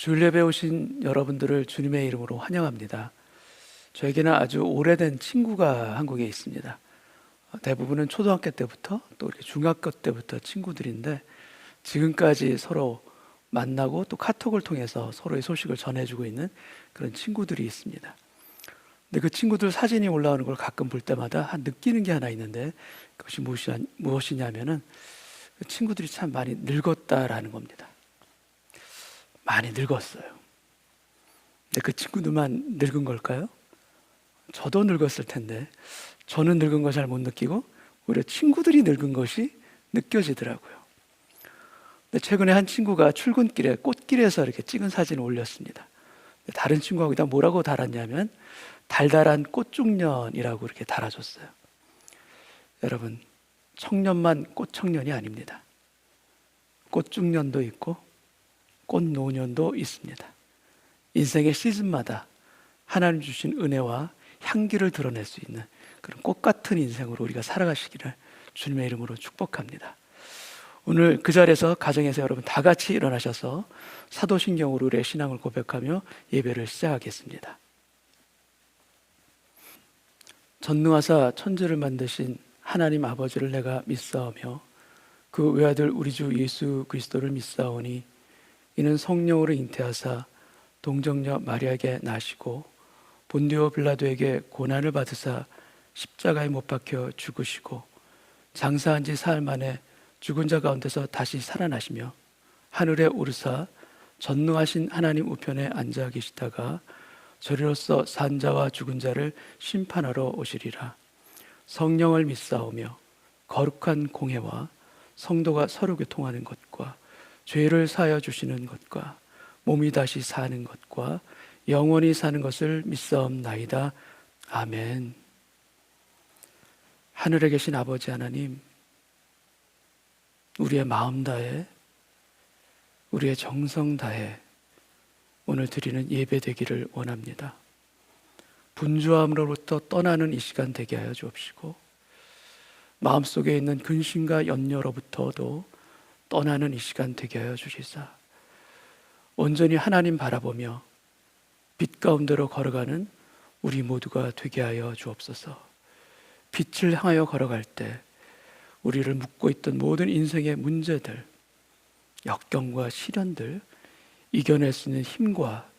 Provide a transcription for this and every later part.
주일 예배 오신 여러분들을 주님의 이름으로 환영합니다. 저에게는 아주 오래된 친구가 한국에 있습니다. 대부분은 초등학교 때부터 또 이렇게 중학교 때부터 친구들인데 지금까지 서로 만나고 또 카톡을 통해서 서로의 소식을 전해주고 있는 그런 친구들이 있습니다. 근데 그 친구들 사진이 올라오는 걸 가끔 볼 때마다 느끼는 게 하나 있는데 그것이 무엇이냐면은 그 친구들이 참 많이 늙었다라는 겁니다. 많이 늙었어요. 근데 그 친구들만 늙은 걸까요? 저도 늙었을 텐데 저는 늙은 걸 잘 못 느끼고 오히려 친구들이 늙은 것이 느껴지더라고요. 근데 최근에 한 친구가 출근길에 꽃길에서 이렇게 찍은 사진을 올렸습니다. 다른 친구가 거기다 뭐라고 달았냐면 달달한 꽃중년이라고 이렇게 달아줬어요. 여러분, 청년만 꽃청년이 아닙니다. 꽃중년도 있고 꽃노년도 있습니다. 인생의 시즌마다 하나님 주신 은혜와 향기를 드러낼 수 있는 그런 꽃 같은 인생으로 우리가 살아가시기를 주님의 이름으로 축복합니다. 오늘 그 자리에서 가정에서 여러분 다 같이 일어나셔서 사도신경으로 우리의 신앙을 고백하며 예배를 시작하겠습니다. 전능하사 천지를 만드신 하나님 아버지를 내가 믿사오며 그 외아들 우리 주 예수 그리스도를 믿사오니 이는 성령으로 잉태하사 동정녀 마리아에게 나시고 본디오 빌라도에게 고난을 받으사 십자가에 못 박혀 죽으시고 장사한 지 사흘 만에 죽은 자 가운데서 다시 살아나시며 하늘에 오르사 전능하신 하나님 우편에 앉아 계시다가 저리로서 산 자와 죽은 자를 심판하러 오시리라. 성령을 믿사오며 거룩한 공회와 성도가 서로 교통하는 것과 죄를 사하여 주시는 것과 몸이 다시 사는 것과 영원히 사는 것을 믿사옵나이다. 아멘. 하늘에 계신 아버지 하나님, 우리의 마음 다해, 우리의 정성 다해 오늘 드리는 예배 되기를 원합니다. 분주함으로부터 떠나는 이 시간 되게 하여 주옵시고 마음속에 있는 근심과 염려로부터도 떠나는 이 시간 되게 하여 주시사 온전히 하나님 바라보며 빛 가운데로 걸어가는 우리 모두가 되게 하여 주옵소서. 빛을 향하여 걸어갈 때 우리를 묶고 있던 모든 인생의 문제들, 역경과 시련들 이겨낼 수 있는 힘과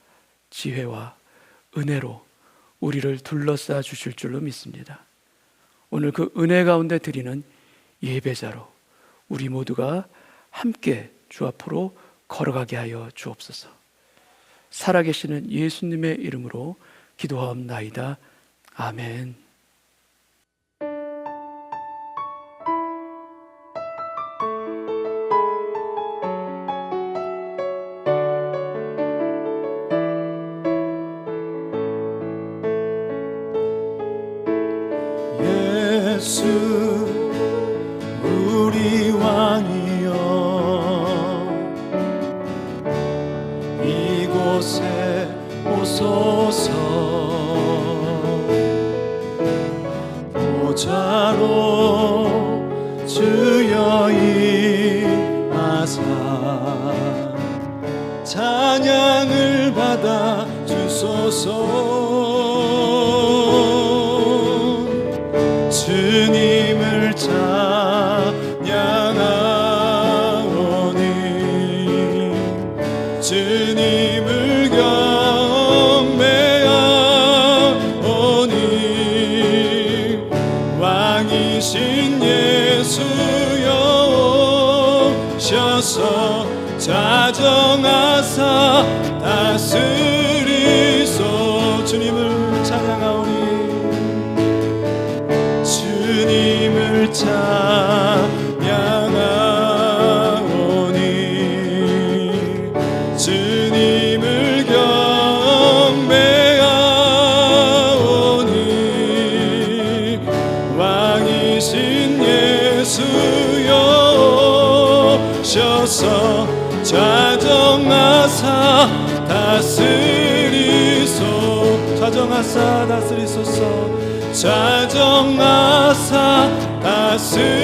지혜와 은혜로 우리를 둘러싸 주실 줄로 믿습니다. 오늘 그 은혜 가운데 드리는 예배자로 우리 모두가 함께 주 앞으로 걸어가게 하여 주옵소서. 살아계시는 예수님의 이름으로 기도하옵나이다. 아멘. 예수 우리 왕이여 이곳에 오소서. 보좌로 주여 임하사 찬양을 받아 주소서. 주님을 찬양하오니 주님을 경배하오니 왕이신 예수여 오셔서 자정하사 다스리소. 주님을 찬양하오니 주님을 찬양하오니 주님을 경배하오니 왕이신 예수여 오셔서 자정하사 다스리소. 자정하사 다스리소서. 자정하사 다스리소서.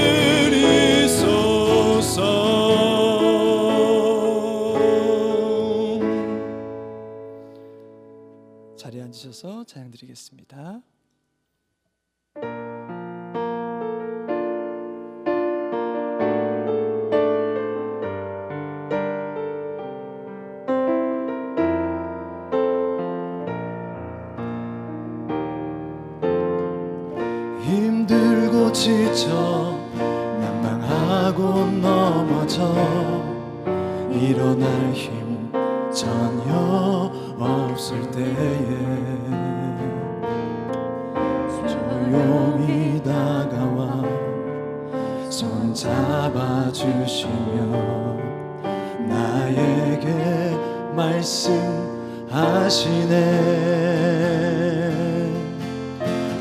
찬양 드리겠습니다. 힘들고 지쳐 난망하고 넘어져 일어날 힘 전혀 없을 때에 조용히 다가와 손 잡아주시며 나에게 말씀하시네.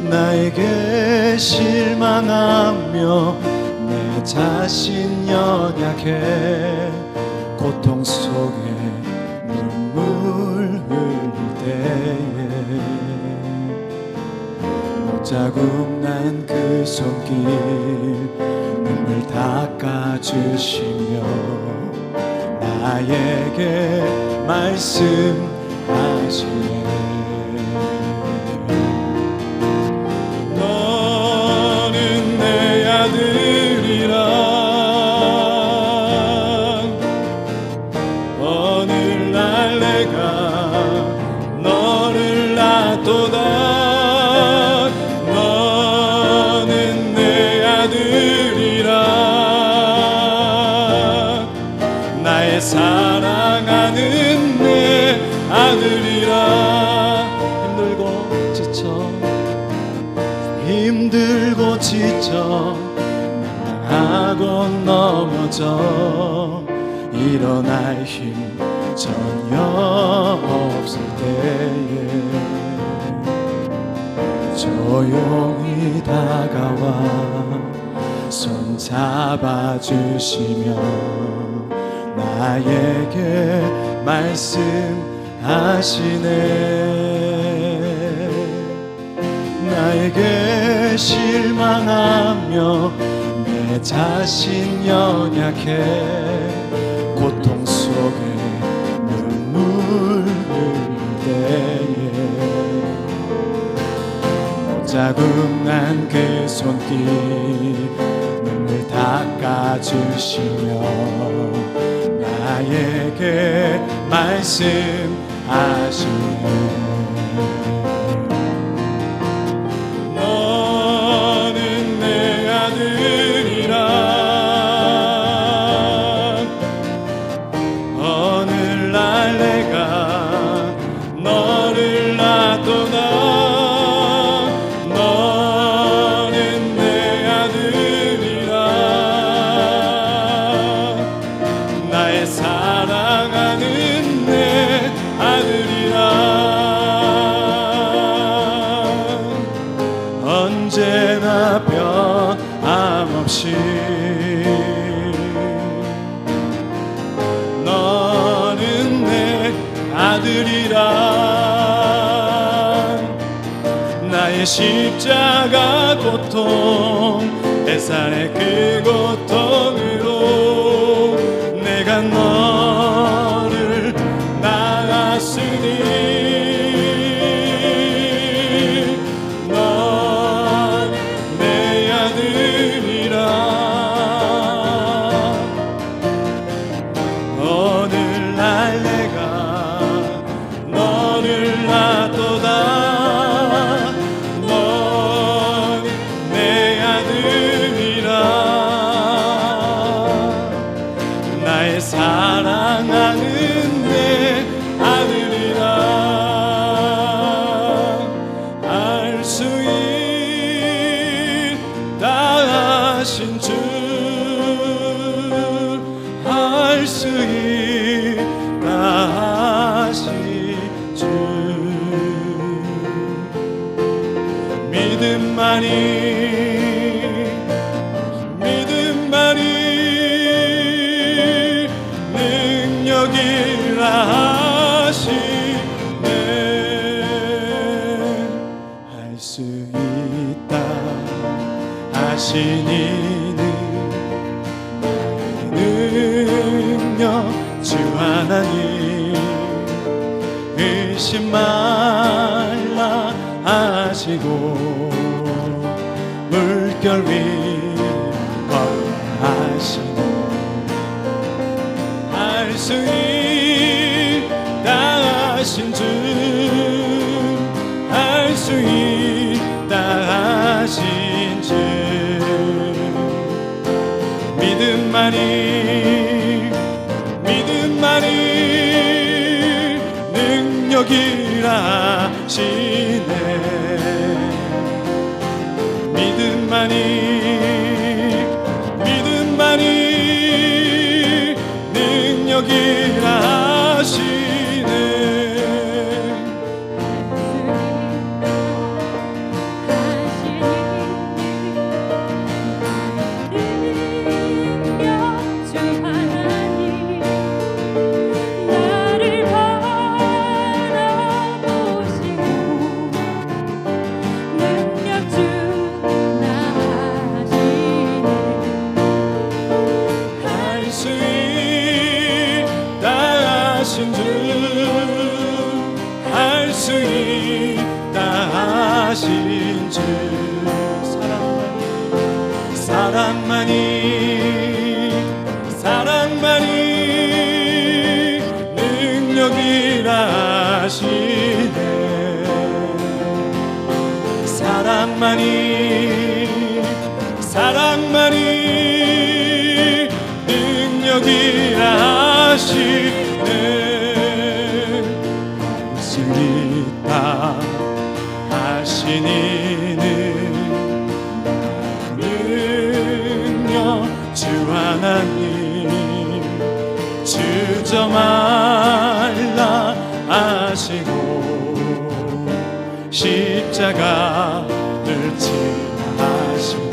나에게 실망하며 내 자신 연약해 고통 속에 눈물 흘릴 때에 못자국 난 그 손길 눈물 닦아주시며 나에게 말씀하시네. 너는 내 아들이라 오늘날 내가 너를 낳도다. 너는 내 아들이라 나의 사랑하는 내 아들이라. 힘들고 지쳐 난망하고 넘어져 일어날 힘 전혀 없을 때에 조용히 다가와 손 잡아주시며 나에게 말씀하시네. 나에게 실망하며 내 자신 연약해 고통 속에 눈물 흘릴 때에 못자국 난 그 손길 눈물 닦아주시며 나에게 말씀하시네. 너는 내 아들이라 오늘날 내가 너를 낳도다. 너는 내 아들이라 나의 사랑하는 내 아들이라. 언제나 변함없이 너는 내 아들이라. 나의 십자가 고통 햇살의 그 고통으로 내가 너를 낳았으니 오늘날 내가 너를 낳도다. 너는 내 아들이라 나의 사랑하는 내 아들이라. 알 수 있다 하신 주 알 수 있다 하신 주 믿음만이 능력이라 하시네. 할 수 있다 하시니 능력 주 하나님 의심 말라 하시고 물결 위 걸어가시고 알 수 있다 하신 주 알 수 있다 하신 주 믿음만이 능력이라 하시네 믿음만이 능력이라 하시네 할 수 있다 하신 주 사랑만이 능력이라 하시네 사랑만이 능력이라 하시네 수 있다 하시니는 능력 주 하나님 주저 말라 하시고 십자가를 지나 하시고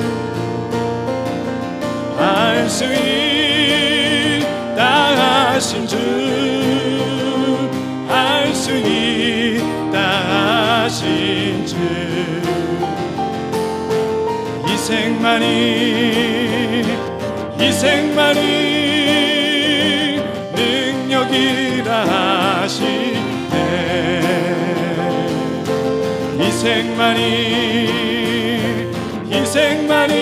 알 수 있다 하신 주 알 수 있다 하신 주 희생만이 능력이라 하시네 희생만이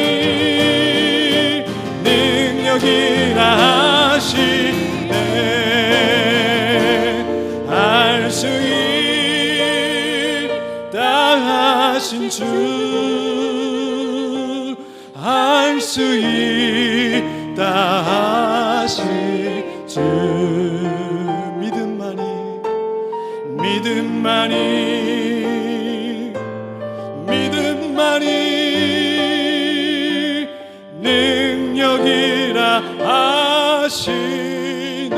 능력이라 하시네 알 수 있다 하신 주 알 수 있다 하신 주 믿음만이 능력이라 하시네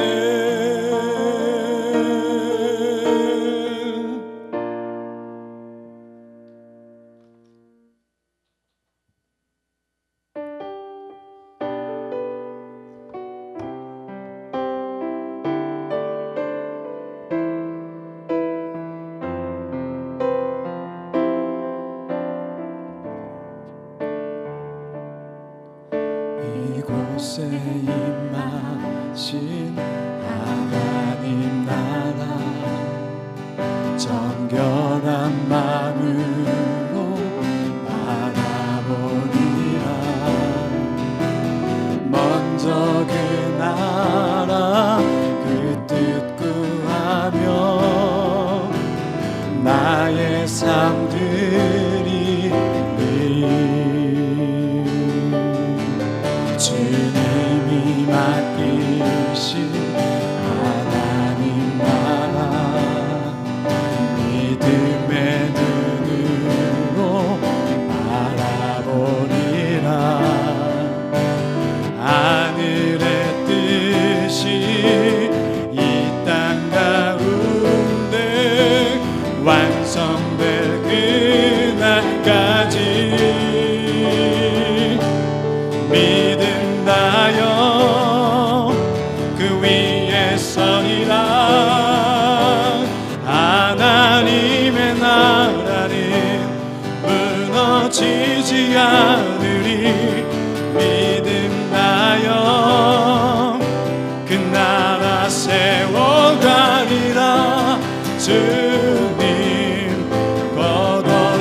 이곳에 임하신 하나님 나라 정결한 마음으로 바라보리라 먼저 그 나라 그 뜻 구하며 나의 삶들이 주님이 맡기신 하나님 나라 믿음의 눈으로 바라보리라 하늘의 뜻이 이 땅 가운데 완성될 그날까지 믿음다여 그 위에 서리라 하나님의 나라는 무너지지 않으리 믿음다여 그 나라 세워가리라 주님 거둬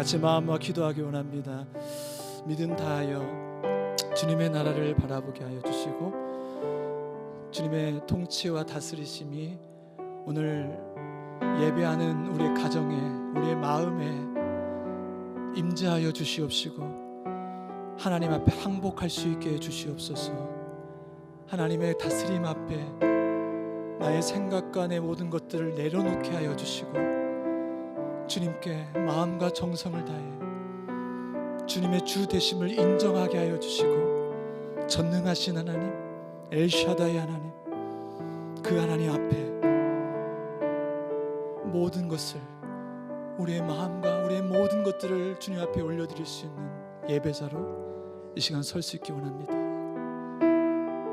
같이 마음과 기도하기 원합니다. 믿음 다하여 주님의 나라를 바라보게 하여 주시고 주님의 통치와 다스리심이 오늘 예배하는 우리의 가정에, 우리의 마음에 임재하여 주시옵시고 하나님 앞에 항복할 수 있게 해 주시옵소서. 하나님의 다스림 앞에 나의 생각과 내 모든 것들을 내려놓게 하여 주시고 주님께 마음과 정성을 다해 주님의 주 되심을 인정하게 하여 주시고 전능하신 하나님, 엘샤다이 하나님, 그 하나님 앞에 모든 것을, 우리의 마음과 우리의 모든 것들을 주님 앞에 올려드릴 수 있는 예배자로 이 시간 설 수 있기 원합니다.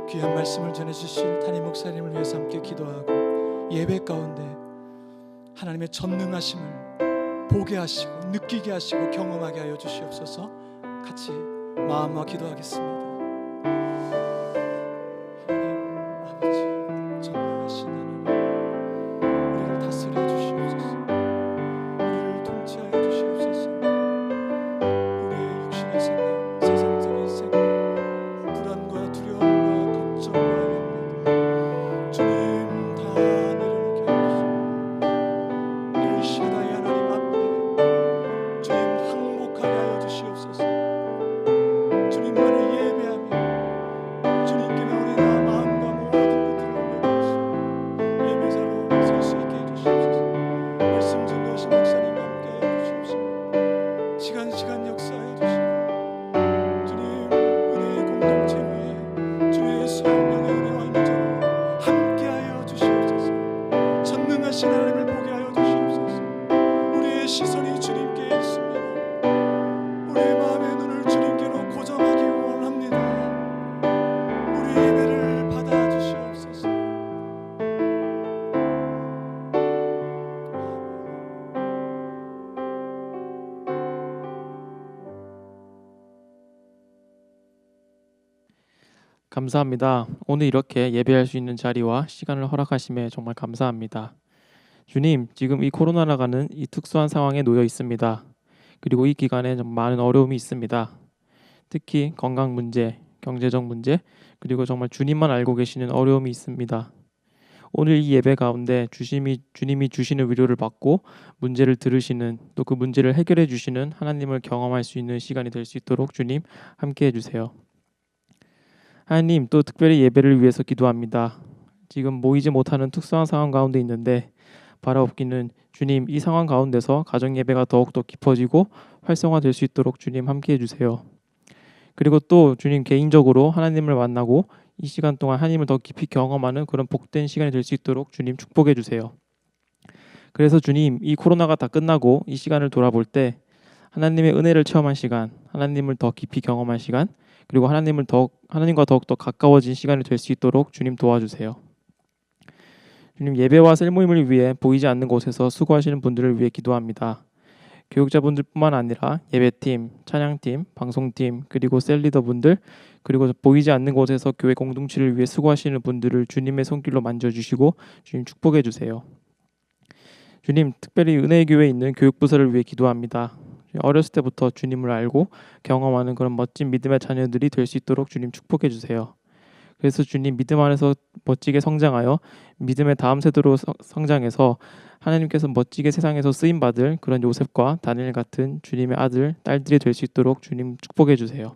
귀한 말씀을 전해주실 담임 목사님을 위해서 함께 기도하고 예배 가운데 하나님의 전능하심을 보게 하시고 느끼게 하시고 경험하게 하여 주시옵소서. 같이 마음과 기도하겠습니다. 하나님 아버지, 전능하신 하나님, 우리를 다스려 주시옵소서. 우리를 통치하여 주시옵소서. 우리의 육신의 생각, 세상적인 생각, 불안과 두려움과 걱정과 염려, 주님 다 내려놓게 하여 주시옵소서. 엘샤다이 하나님 앞에 주님 항복하게 하여 주시옵소서. 주님만을 예배하며 주님께만 우리 나 마음과 모든 것들을 올려드리시고 예배자로 설 수 있게 해주시옵소서. 말씀 증거하신 목사님과 함께 해주시옵시고 시간 역사하여 주시고 주님 은혜의 공동체 위에 주의 성령의 은혜와 임재로 함께하여 주시옵소서. 전능하신 하나님을 보게 하여 주시옵소서. 우리의 시선이 주님께 있습니다. 우리의 마음의 눈을 주님께로 고정하기 원합니다. 우리 예배를 받아 주시옵소서. 감사합니다. 오늘 이렇게 예배할 수 있는 자리와 시간을 허락하심에 정말 감사합니다. 주님, 지금 이 코로나라가는 이 특수한 상황에 놓여 있습니다. 그리고 이 기간에 좀 많은 어려움이 있습니다. 특히 건강 문제, 경제적 문제, 그리고 정말 주님만 알고 계시는 어려움이 있습니다. 오늘 이 예배 가운데 주님이 주시는 위로를 받고 문제를 들으시는, 또 그 문제를 해결해 주시는 하나님을 경험할 수 있는 시간이 될 수 있도록 주님 함께 해주세요. 하나님, 또 특별히 예배를 위해서 기도합니다. 지금 모이지 못하는 특수한 상황 가운데 있는데 바라옵기는 주님, 이 상황 가운데서 가정 예배가 더욱더 깊어지고 활성화될 수 있도록 주님 함께 해주세요. 그리고 또 주님, 개인적으로 하나님을 만나고 이 시간 동안 하나님을 더 깊이 경험하는 그런 복된 시간이 될 수 있도록 주님 축복해 주세요. 그래서 주님, 이 코로나가 다 끝나고 이 시간을 돌아볼 때 하나님의 은혜를 체험한 시간, 하나님을 더 깊이 경험한 시간, 그리고 하나님과 더욱더 가까워진 시간이 될 수 있도록 주님 도와주세요. 주님, 예배와 셀모임을 위해 보이지 않는 곳에서 수고하시는 분들을 위해 기도합니다. 교육자분들뿐만 아니라 예배팀, 찬양팀, 방송팀, 그리고 셀리더분들, 그리고 보이지 않는 곳에서 교회 공동체를 위해 수고하시는 분들을 주님의 손길로 만져주시고 주님 축복해 주세요. 주님, 특별히 은혜의 교회에 있는 교육부서를 위해 기도합니다. 어렸을 때부터 주님을 알고 경험하는 그런 멋진 믿음의 자녀들이 될 수 있도록 주님 축복해 주세요. 그래서 주님, 믿음 안에서 멋지게 성장하여 믿음의 다음 세대로 성장해서 하나님께서 멋지게 세상에서 쓰임받을 그런 요셉과 다니엘 같은 주님의 아들, 딸들이 될 수 있도록 주님 축복해 주세요.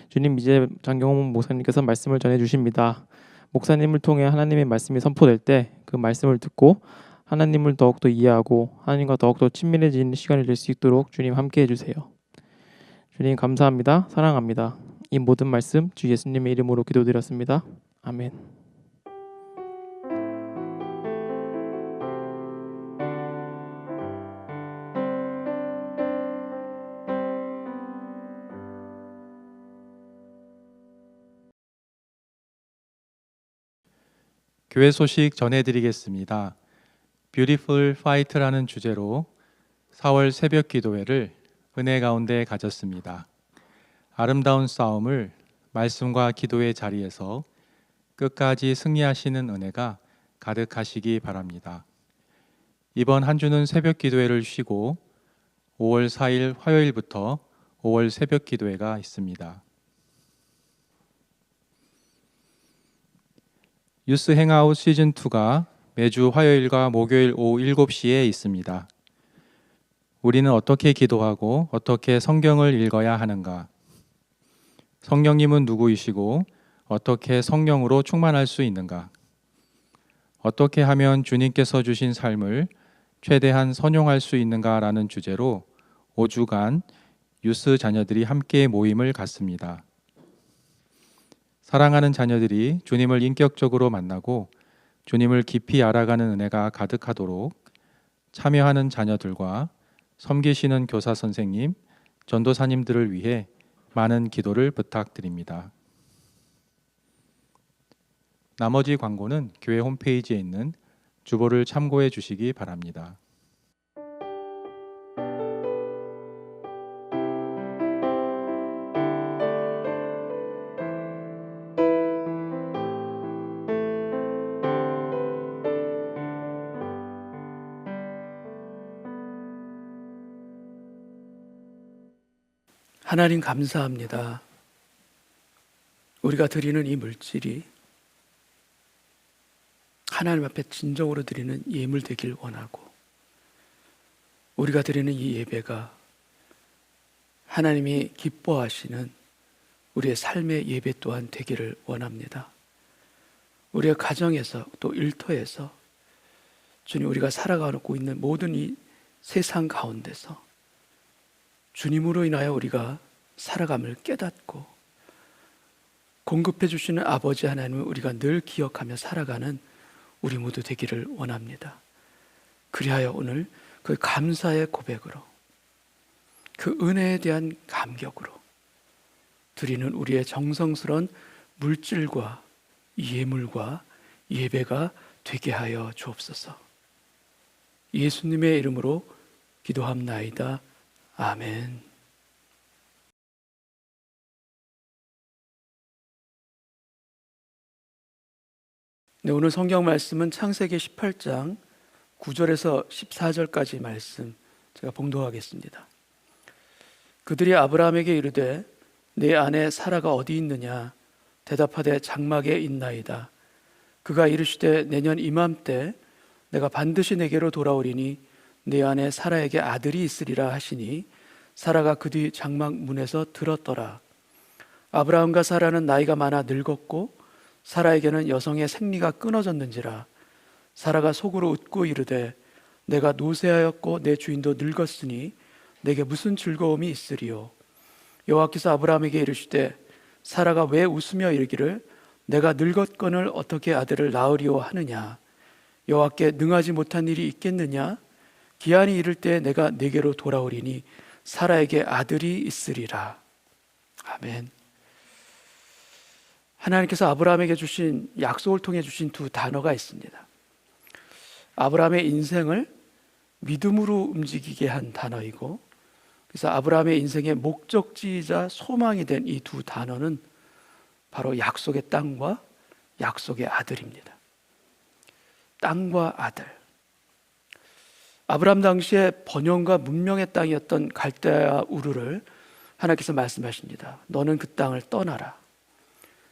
주님, 이제 장경호 목사님께서 말씀을 전해주십니다. 목사님을 통해 하나님의 말씀이 선포될 때 그 말씀을 듣고 하나님을 더욱더 이해하고 하나님과 더욱더 친밀해지는 시간이 될 수 있도록 주님 함께 해주세요. 주님 감사합니다. 사랑합니다. 이 모든 말씀 주 예수님의 이름으로 기도드렸습니다. 아멘. 교회 소식 전해드리겠습니다. Beautiful Fight라는 주제로 4월 새벽 기도회를 은혜 가운데 가졌습니다. 아름다운 싸움을 말씀과 기도의 자리에서 끝까지 승리하시는 은혜가 가득하시기 바랍니다. 이번 한 주는 새벽 기도회를 쉬고 5월 4일 화요일부터 5월 새벽 기도회가 있습니다. 유스 행아웃 시즌2가 매주 화요일과 목요일 오후 7시에 있습니다. 우리는 어떻게 기도하고 어떻게 성경을 읽어야 하는가? 성령님은 누구이시고 어떻게 성령으로 충만할 수 있는가? 어떻게 하면 주님께서 주신 삶을 최대한 선용할 수 있는가라는 주제로 5주간 유스 자녀들이 함께 모임을 갖습니다. 사랑하는 자녀들이 주님을 인격적으로 만나고 주님을 깊이 알아가는 은혜가 가득하도록 참여하는 자녀들과 섬기시는 교사 선생님, 전도사님들을 위해 많은 기도를 부탁드립니다. 나머지 광고는 교회 홈페이지에 있는 주보를 참고해 주시기 바랍니다. 하나님 감사합니다. 우리가 드리는 이 물질이 하나님 앞에 진정으로 드리는 예물 되길 원하고, 우리가 드리는 이 예배가 하나님이 기뻐하시는 우리의 삶의 예배 또한 되기를 원합니다. 우리의 가정에서 또 일터에서 주님, 우리가 살아가고 있는 모든 이 세상 가운데서 주님으로 인하여 우리가 살아감을 깨닫고 공급해 주시는 아버지 하나님을 우리가 늘 기억하며 살아가는 우리 모두 되기를 원합니다. 그리하여 오늘 그 감사의 고백으로, 그 은혜에 대한 감격으로 드리는 우리의 정성스러운 물질과 예물과 예배가 되게 하여 주옵소서. 예수님의 이름으로 기도합나이다. 아멘. 네, 오늘 성경 말씀은 창세기 18장 9절에서 14절까지 말씀 제가 봉독하겠습니다. 그들이 아브라함에게 이르되 내 아내 사라가 어디 있느냐? 대답하되 장막에 있나이다. 그가 이르시되 내년 이맘때 내가 반드시 내게로 돌아오리니 내 아내 사라에게 아들이 있으리라 하시니 사라가 그 뒤 장막 문에서 들었더라. 아브라함과 사라는 나이가 많아 늙었고 사라에게는 여성의 생리가 끊어졌는지라. 사라가 속으로 웃고 이르되 내가 노쇠하였고 내 주인도 늙었으니 내게 무슨 즐거움이 있으리요? 여호와께서 아브라함에게 이르시되 사라가 왜 웃으며 이르기를 내가 늙었거늘 어떻게 아들을 낳으리오 하느냐? 여호와께 능하지 못한 일이 있겠느냐? 기한이 이를 때 내가 네게로 돌아오리니 사라에게 아들이 있으리라. 아멘. 하나님께서 아브라함에게 주신 약속을 통해 주신 두 단어가 있습니다. 아브라함의 인생을 믿음으로 움직이게 한 단어이고, 그래서 아브라함의 인생의 목적지이자 소망이 된 이 두 단어는 바로 약속의 땅과 약속의 아들입니다. 땅과 아들. 아브라함 당시에 번영과 문명의 땅이었던 갈대아 우르를 하나님께서 말씀하십니다. 너는 그 땅을 떠나라.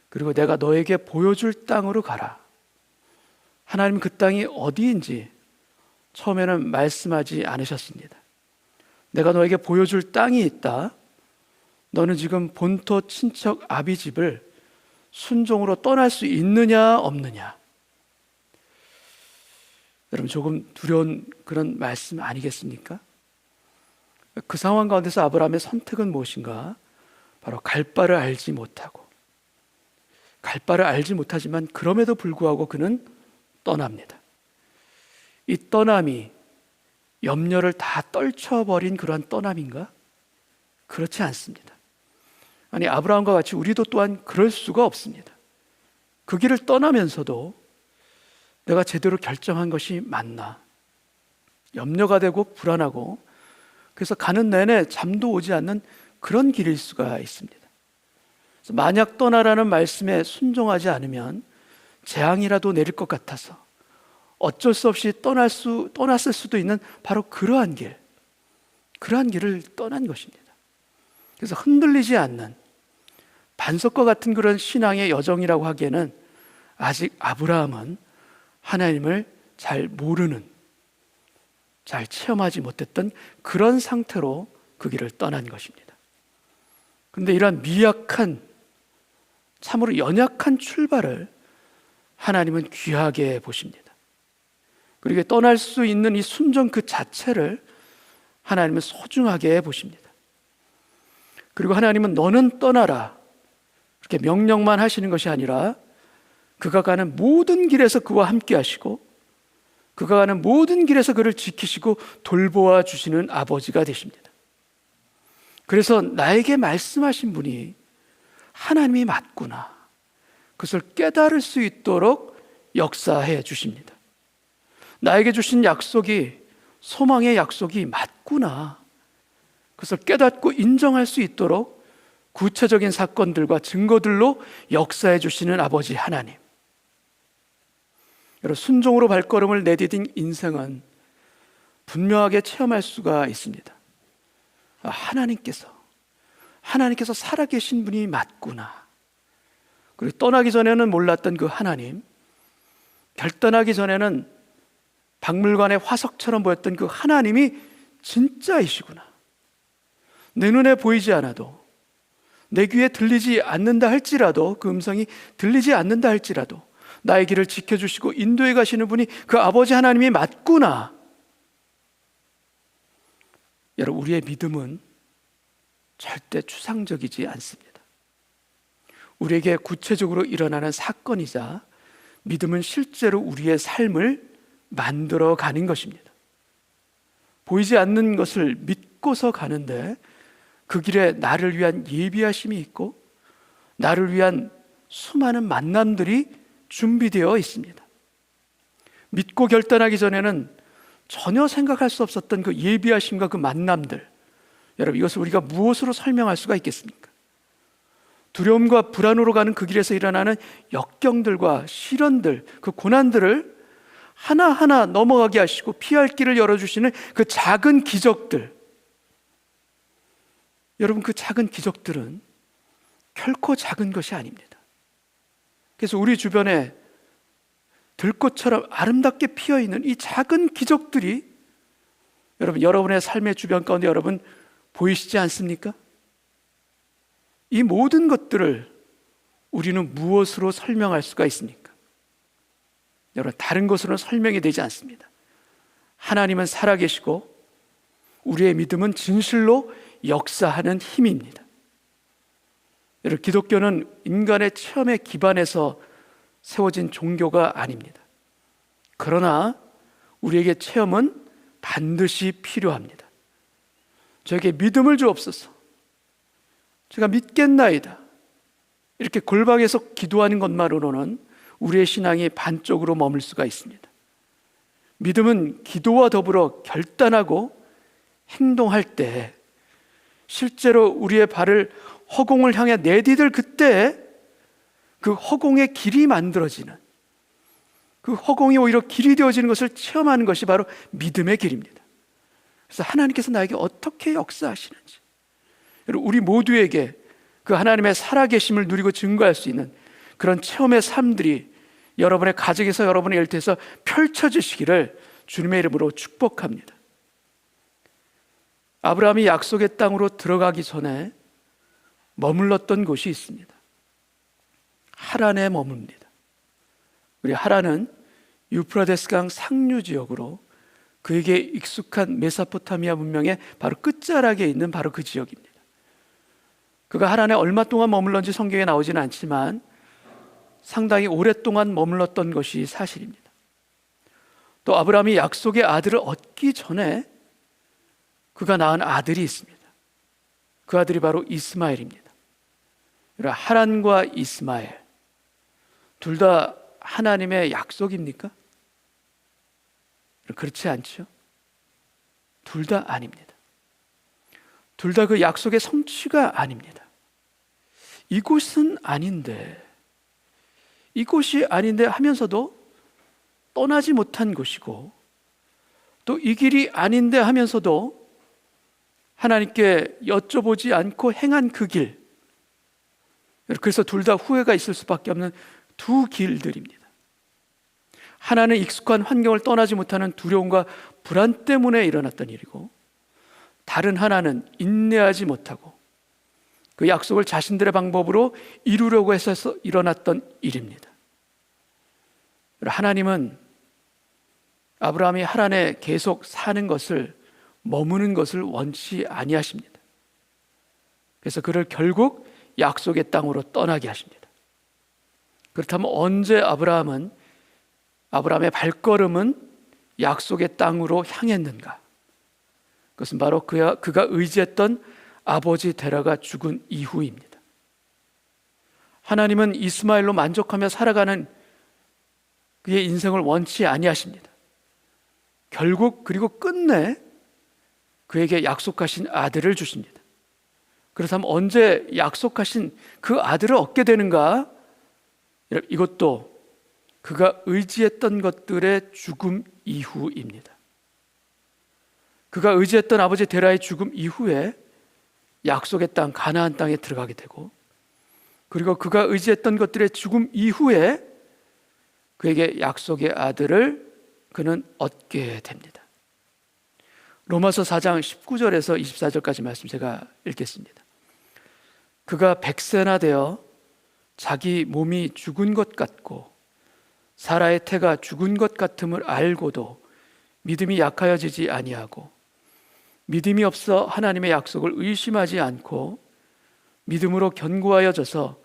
그리고 내가 너에게 보여줄 땅으로 가라. 하나님은 그 땅이 어디인지 처음에는 말씀하지 않으셨습니다. 내가 너에게 보여줄 땅이 있다. 너는 지금 본토 친척 아비 집을 순종으로 떠날 수 있느냐 없느냐. 여러분, 조금 두려운 그런 말씀 아니겠습니까? 그 상황 가운데서 아브라함의 선택은 무엇인가? 바로 갈 바를 알지 못하고, 갈 바를 알지 못하지만 그럼에도 불구하고 그는 떠납니다. 이 떠남이 염려를 다 떨쳐버린 그러한 떠남인가? 그렇지 않습니다. 아니, 아브라함과 같이 우리도 또한 그럴 수가 없습니다. 그 길을 떠나면서도 내가 제대로 결정한 것이 맞나? 염려가 되고 불안하고, 그래서 가는 내내 잠도 오지 않는 그런 길일 수가 있습니다. 그래서 만약 떠나라는 말씀에 순종하지 않으면 재앙이라도 내릴 것 같아서 어쩔 수 없이 떠났을 수도 있는 바로 그러한 길, 그러한 길을 떠난 것입니다. 그래서 흔들리지 않는 반석과 같은 그런 신앙의 여정이라고 하기에는 아직 아브라함은 하나님을 잘 모르는, 잘 체험하지 못했던 그런 상태로 그 길을 떠난 것입니다. 그런데 이러한 미약한, 참으로 연약한 출발을 하나님은 귀하게 보십니다. 그리고 떠날 수 있는 이 순종 그 자체를 하나님은 소중하게 보십니다. 그리고 하나님은 너는 떠나라 그렇게 명령만 하시는 것이 아니라 그가 가는 모든 길에서 그와 함께 하시고 그가 가는 모든 길에서 그를 지키시고 돌보아 주시는 아버지가 되십니다. 그래서 나에게 말씀하신 분이 하나님이 맞구나, 그것을 깨달을 수 있도록 역사해 주십니다. 나에게 주신 약속이, 소망의 약속이 맞구나, 그것을 깨닫고 인정할 수 있도록 구체적인 사건들과 증거들로 역사해 주시는 아버지 하나님. 여러분, 순종으로 발걸음을 내디딘 인생은 분명하게 체험할 수가 있습니다. 하나님께서 살아계신 분이 맞구나. 그리고 떠나기 전에는 몰랐던 그 하나님, 결단하기 전에는 박물관의 화석처럼 보였던 그 하나님이 진짜이시구나. 내 눈에 보이지 않아도, 내 귀에 들리지 않는다 할지라도, 그 음성이 들리지 않는다 할지라도 나의 길을 지켜주시고 인도해 가시는 분이 그 아버지 하나님이 맞구나. 여러분, 우리의 믿음은 절대 추상적이지 않습니다. 우리에게 구체적으로 일어나는 사건이자 믿음은 실제로 우리의 삶을 만들어 가는 것입니다. 보이지 않는 것을 믿고서 가는데 그 길에 나를 위한 예비하심이 있고 나를 위한 수많은 만남들이 준비되어 있습니다. 믿고 결단하기 전에는 전혀 생각할 수 없었던 그 예비하심과 그 만남들, 여러분, 이것을 우리가 무엇으로 설명할 수가 있겠습니까? 두려움과 불안으로 가는 그 길에서 일어나는 역경들과 시련들, 그 고난들을 하나하나 넘어가게 하시고 피할 길을 열어주시는 그 작은 기적들, 여러분, 그 작은 기적들은 결코 작은 것이 아닙니다. 그래서 우리 주변에 들꽃처럼 아름답게 피어있는 이 작은 기적들이 여러분, 여러분의 삶의 주변 가운데 여러분 보이시지 않습니까? 이 모든 것들을 우리는 무엇으로 설명할 수가 있습니까? 여러분, 다른 것으로는 설명이 되지 않습니다. 하나님은 살아계시고 우리의 믿음은 진실로 역사하는 힘입니다. 여러분, 기독교는 인간의 체험에 기반해서 세워진 종교가 아닙니다. 그러나 우리에게 체험은 반드시 필요합니다. 저에게 믿음을 주옵소서, 제가 믿겠나이다, 이렇게 골방에서 기도하는 것만으로는 우리의 신앙이 반쪽으로 머물 수가 있습니다. 믿음은 기도와 더불어 결단하고 행동할 때 실제로 우리의 발을 허공을 향해 내디딜 그때 그 허공의 길이 만들어지는, 그 허공이 오히려 길이 되어지는 것을 체험하는 것이 바로 믿음의 길입니다. 그래서 하나님께서 나에게 어떻게 역사하시는지, 우리 모두에게 그 하나님의 살아계심을 누리고 증거할 수 있는 그런 체험의 삶들이 여러분의 가정에서, 여러분의 일터에서 펼쳐지시기를 주님의 이름으로 축복합니다. 아브라함이 약속의 땅으로 들어가기 전에 머물렀던 곳이 있습니다. 하란에 머뭅니다. 우리 하란은 유프라데스강 상류 지역으로 그에게 익숙한 메소포타미아 문명의 바로 끝자락에 있는 바로 그 지역입니다. 그가 하란에 얼마 동안 머물렀는지 성경에 나오지는 않지만 상당히 오랫동안 머물렀던 것이 사실입니다. 또 아브라함이 약속의 아들을 얻기 전에 그가 낳은 아들이 있습니다. 그 아들이 바로 이스마엘입니다. 하란과 이스마엘, 둘 다 하나님의 약속입니까? 그렇지 않죠. 둘 다 아닙니다. 둘 다 그 약속의 성취가 아닙니다. 이곳은 아닌데, 이곳이 아닌데 하면서도 떠나지 못한 곳이고, 또 이 길이 아닌데 하면서도 하나님께 여쭤보지 않고 행한 그 길, 그래서 둘 다 후회가 있을 수밖에 없는 두 길들입니다. 하나는 익숙한 환경을 떠나지 못하는 두려움과 불안 때문에 일어났던 일이고, 다른 하나는 인내하지 못하고 그 약속을 자신들의 방법으로 이루려고 해서 일어났던 일입니다. 하나님은 아브라함이 하란에 계속 사는 것을, 머무는 것을 원치 아니하십니다. 그래서 그를 결국 약속의 땅으로 떠나게 하십니다. 그렇다면 언제 아브라함의 발걸음은 약속의 땅으로 향했는가? 그것은 바로 그가 의지했던 아버지 데라가 죽은 이후입니다. 하나님은 이스마엘로 만족하며 살아가는 그의 인생을 원치 아니하십니다. 결국 그리고 끝내 그에게 약속하신 아들을 주십니다. 그렇다면 언제 약속하신 그 아들을 얻게 되는가? 이것도 그가 의지했던 것들의 죽음 이후입니다. 그가 의지했던 아버지 데라의 죽음 이후에 약속의 땅 가나안 땅에 들어가게 되고, 그리고 그가 의지했던 것들의 죽음 이후에 그에게 약속의 아들을 그는 얻게 됩니다. 로마서 4장 19절에서 24절까지 말씀 제가 읽겠습니다. 그가 100세나 되어 자기 몸이 죽은 것 같고 사라의 태가 죽은 것 같음을 알고도 믿음이 약하여지지 아니하고, 믿음이 없어 하나님의 약속을 의심하지 않고 믿음으로 견고하여져서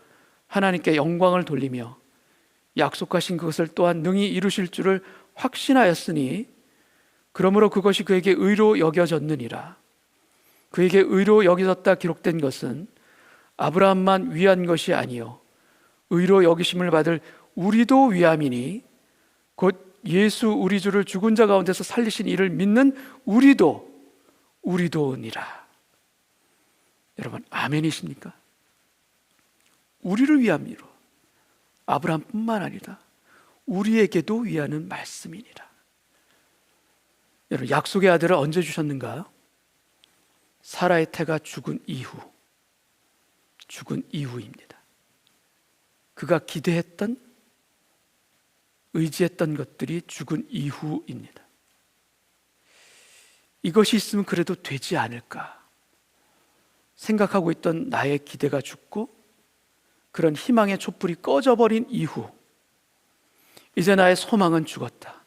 하나님께 영광을 돌리며 약속하신 그것을 또한 능히 이루실 줄을 확신하였으니, 그러므로 그것이 그에게 의로 여겨졌느니라. 그에게 의로 여겨졌다 기록된 것은 아브라함만 위한 것이 아니요 의로 여기심을 받을 우리도 위함이니, 곧 예수 우리 주를 죽은 자 가운데서 살리신 이를 믿는 우리도니라. 여러분, 아멘이십니까? 우리를 위함이로, 아브라함뿐만 아니라 우리에게도 위하는 말씀이니라. 여러분, 약속의 아들을 언제 주셨는가? 사라의 태가 죽은 이후입니다. 그가 기대했던, 의지했던 것들이 죽은 이후입니다. 이것이 있으면 그래도 되지 않을까 생각하고 있던 나의 기대가 죽고 그런 희망의 촛불이 꺼져버린 이후, 이제 나의 소망은 죽었다,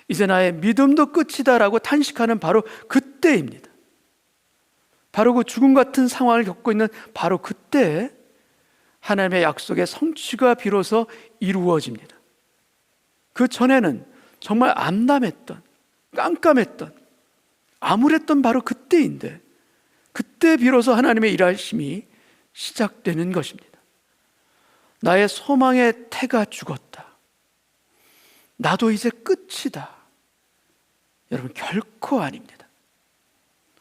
이제 나의 믿음도 끝이다라고 탄식하는 바로 그때입니다. 바로 그 죽음 같은 상황을 겪고 있는 바로 그때 하나님의 약속의 성취가 비로소 이루어집니다. 그 전에는 정말 암담했던, 깜깜했던, 암울했던 바로 그때인데, 그때 비로소 하나님의 일하심이 시작되는 것입니다. 나의 소망의 태가 죽었다, 나도 이제 끝이다. 여러분, 결코 아닙니다.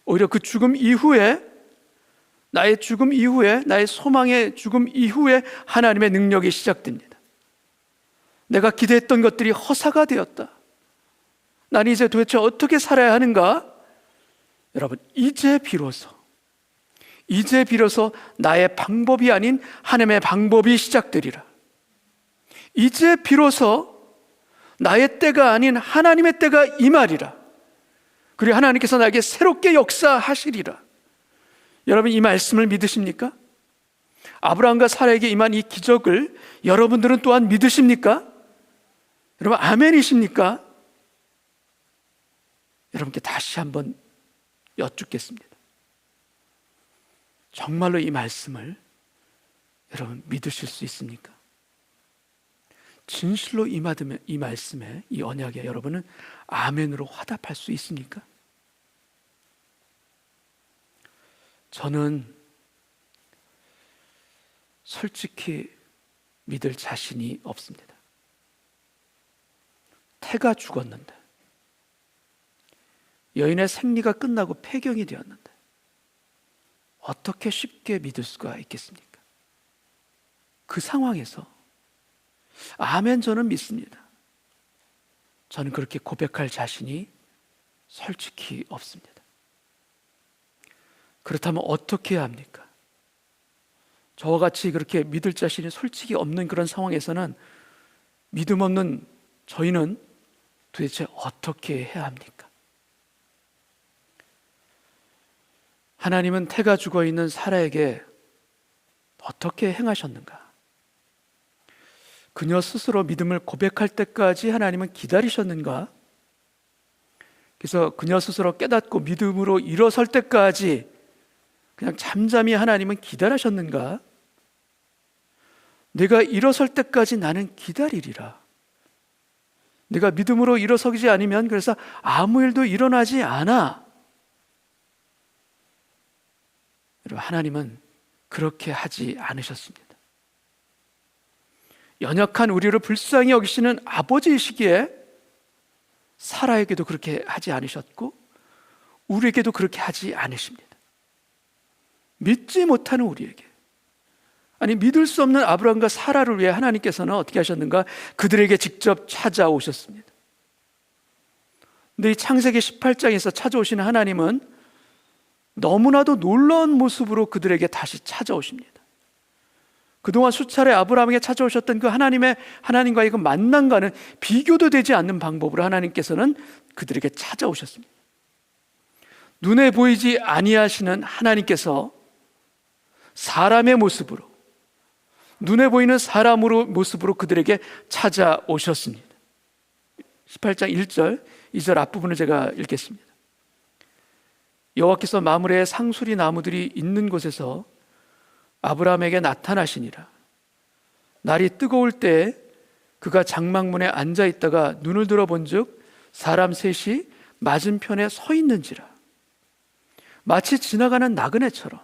오히려 그 죽음 이후에, 나의 죽음 이후에, 나의 소망의 죽음 이후에 하나님의 능력이 시작됩니다. 내가 기대했던 것들이 허사가 되었다, 나는 이제 도대체 어떻게 살아야 하는가? 여러분, 이제 비로소 나의 방법이 아닌 하나님의 방법이 시작되리라. 이제 비로소 나의 때가 아닌 하나님의 때가 임하리라. 그리고 하나님께서 나에게 새롭게 역사하시리라. 여러분, 이 말씀을 믿으십니까? 아브라함과 사라에게 임한 이 기적을 여러분들은 또한 믿으십니까? 여러분, 아멘이십니까? 여러분께 다시 한번 여쭙겠습니다. 정말로 이 말씀을 여러분 믿으실 수 있습니까? 진실로 이 말씀에, 이 언약에 여러분은 아멘으로 화답할 수 있습니까? 저는 솔직히 믿을 자신이 없습니다. 태가 죽었는데, 여인의 생리가 끝나고 폐경이 되었는데 어떻게 쉽게 믿을 수가 있겠습니까? 그 상황에서 아멘, 저는 믿습니다. 저는 그렇게 고백할 자신이 솔직히 없습니다. 그렇다면 어떻게 해야 합니까? 저와 같이 그렇게 믿을 자신이 솔직히 없는 그런 상황에서는 믿음 없는 저희는 도대체 어떻게 해야 합니까? 하나님은 태가 죽어 있는 사라에게 어떻게 행하셨는가? 그녀 스스로 믿음을 고백할 때까지 하나님은 기다리셨는가? 그래서 그녀 스스로 깨닫고 믿음으로 일어설 때까지 그냥 잠잠히 하나님은 기다리셨는가? 내가 일어설 때까지 나는 기다리리라. 내가 믿음으로 일어서지 않으면 그래서 아무 일도 일어나지 않아. 여러분, 하나님은 그렇게 하지 않으셨습니다. 연약한 우리를 불쌍히 여기시는 아버지이시기에 사라에게도 그렇게 하지 않으셨고 우리에게도 그렇게 하지 않으십니다. 믿지 못하는 우리에게, 아니 믿을 수 없는 아브라함과 사라를 위해 하나님께서는 어떻게 하셨는가? 그들에게 직접 찾아오셨습니다. 근데 이 창세기 18장에서 찾아오시는 하나님은 너무나도 놀라운 모습으로 그들에게 다시 찾아오십니다. 그동안 수차례 아브라함에게 찾아오셨던 그 하나님과의 그 만남과는 비교도 되지 않는 방법으로 하나님께서는 그들에게 찾아오셨습니다. 눈에 보이지 아니하시는 하나님께서 사람의 모습으로, 눈에 보이는 사람으로 모습으로 그들에게 찾아오셨습니다. 18장 1절, 2절 앞부분을 제가 읽겠습니다. 여호와께서 마므레의 상수리 나무들이 있는 곳에서 아브라함에게 나타나시니라. 날이 뜨거울 때 그가 장막문에 앉아 있다가 눈을 들어본즉 사람 셋이 맞은편에 서 있는지라. 마치 지나가는 나그네처럼,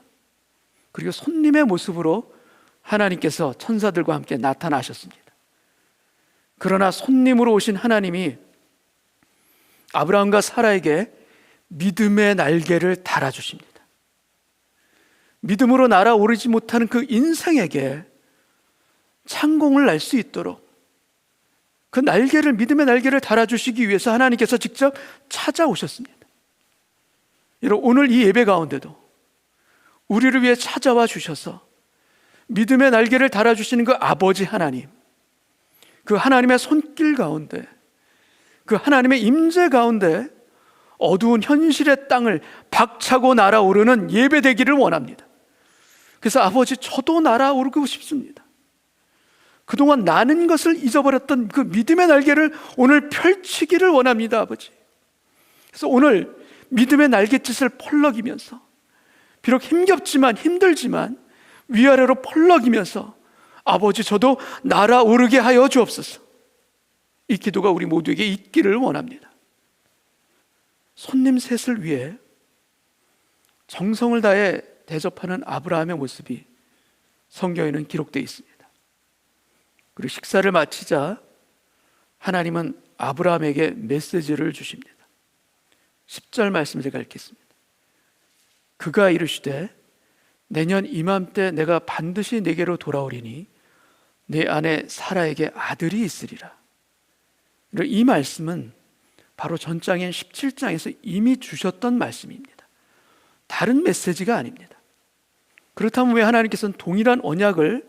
그리고 손님의 모습으로 하나님께서 천사들과 함께 나타나셨습니다. 그러나 손님으로 오신 하나님이 아브라함과 사라에게 믿음의 날개를 달아주십니다. 믿음으로 날아오르지 못하는 그 인생에게 창공을 날 수 있도록 그 날개를, 믿음의 날개를 달아주시기 위해서 하나님께서 직접 찾아오셨습니다. 여러분, 오늘 이 예배 가운데도 우리를 위해 찾아와 주셔서 믿음의 날개를 달아주시는 그 아버지 하나님, 그 하나님의 손길 가운데, 그 하나님의 임재 가운데 어두운 현실의 땅을 박차고 날아오르는 예배 되기를 원합니다. 그래서 아버지, 저도 날아오르고 싶습니다. 그동안 나는 것을 잊어버렸던 그 믿음의 날개를 오늘 펼치기를 원합니다, 아버지. 그래서 오늘 믿음의 날갯짓을 펄럭이면서, 비록 힘겹지만 힘들지만 위아래로 펄럭이면서 아버지, 저도 날아오르게 하여 주옵소서. 이 기도가 우리 모두에게 있기를 원합니다. 손님 셋을 위해 정성을 다해 대접하는 아브라함의 모습이 성경에는 기록되어 있습니다. 그리고 식사를 마치자 하나님은 아브라함에게 메시지를 주십니다. 10절 말씀을 제가 읽겠습니다. 그가 이르시되 내년 이맘때 내가 반드시 내게로 돌아오리니 내 아내 사라에게 아들이 있으리라. 이 말씀은 바로 전장인 17장에서 이미 주셨던 말씀입니다. 다른 메시지가 아닙니다. 그렇다면 왜 하나님께서는 동일한 언약을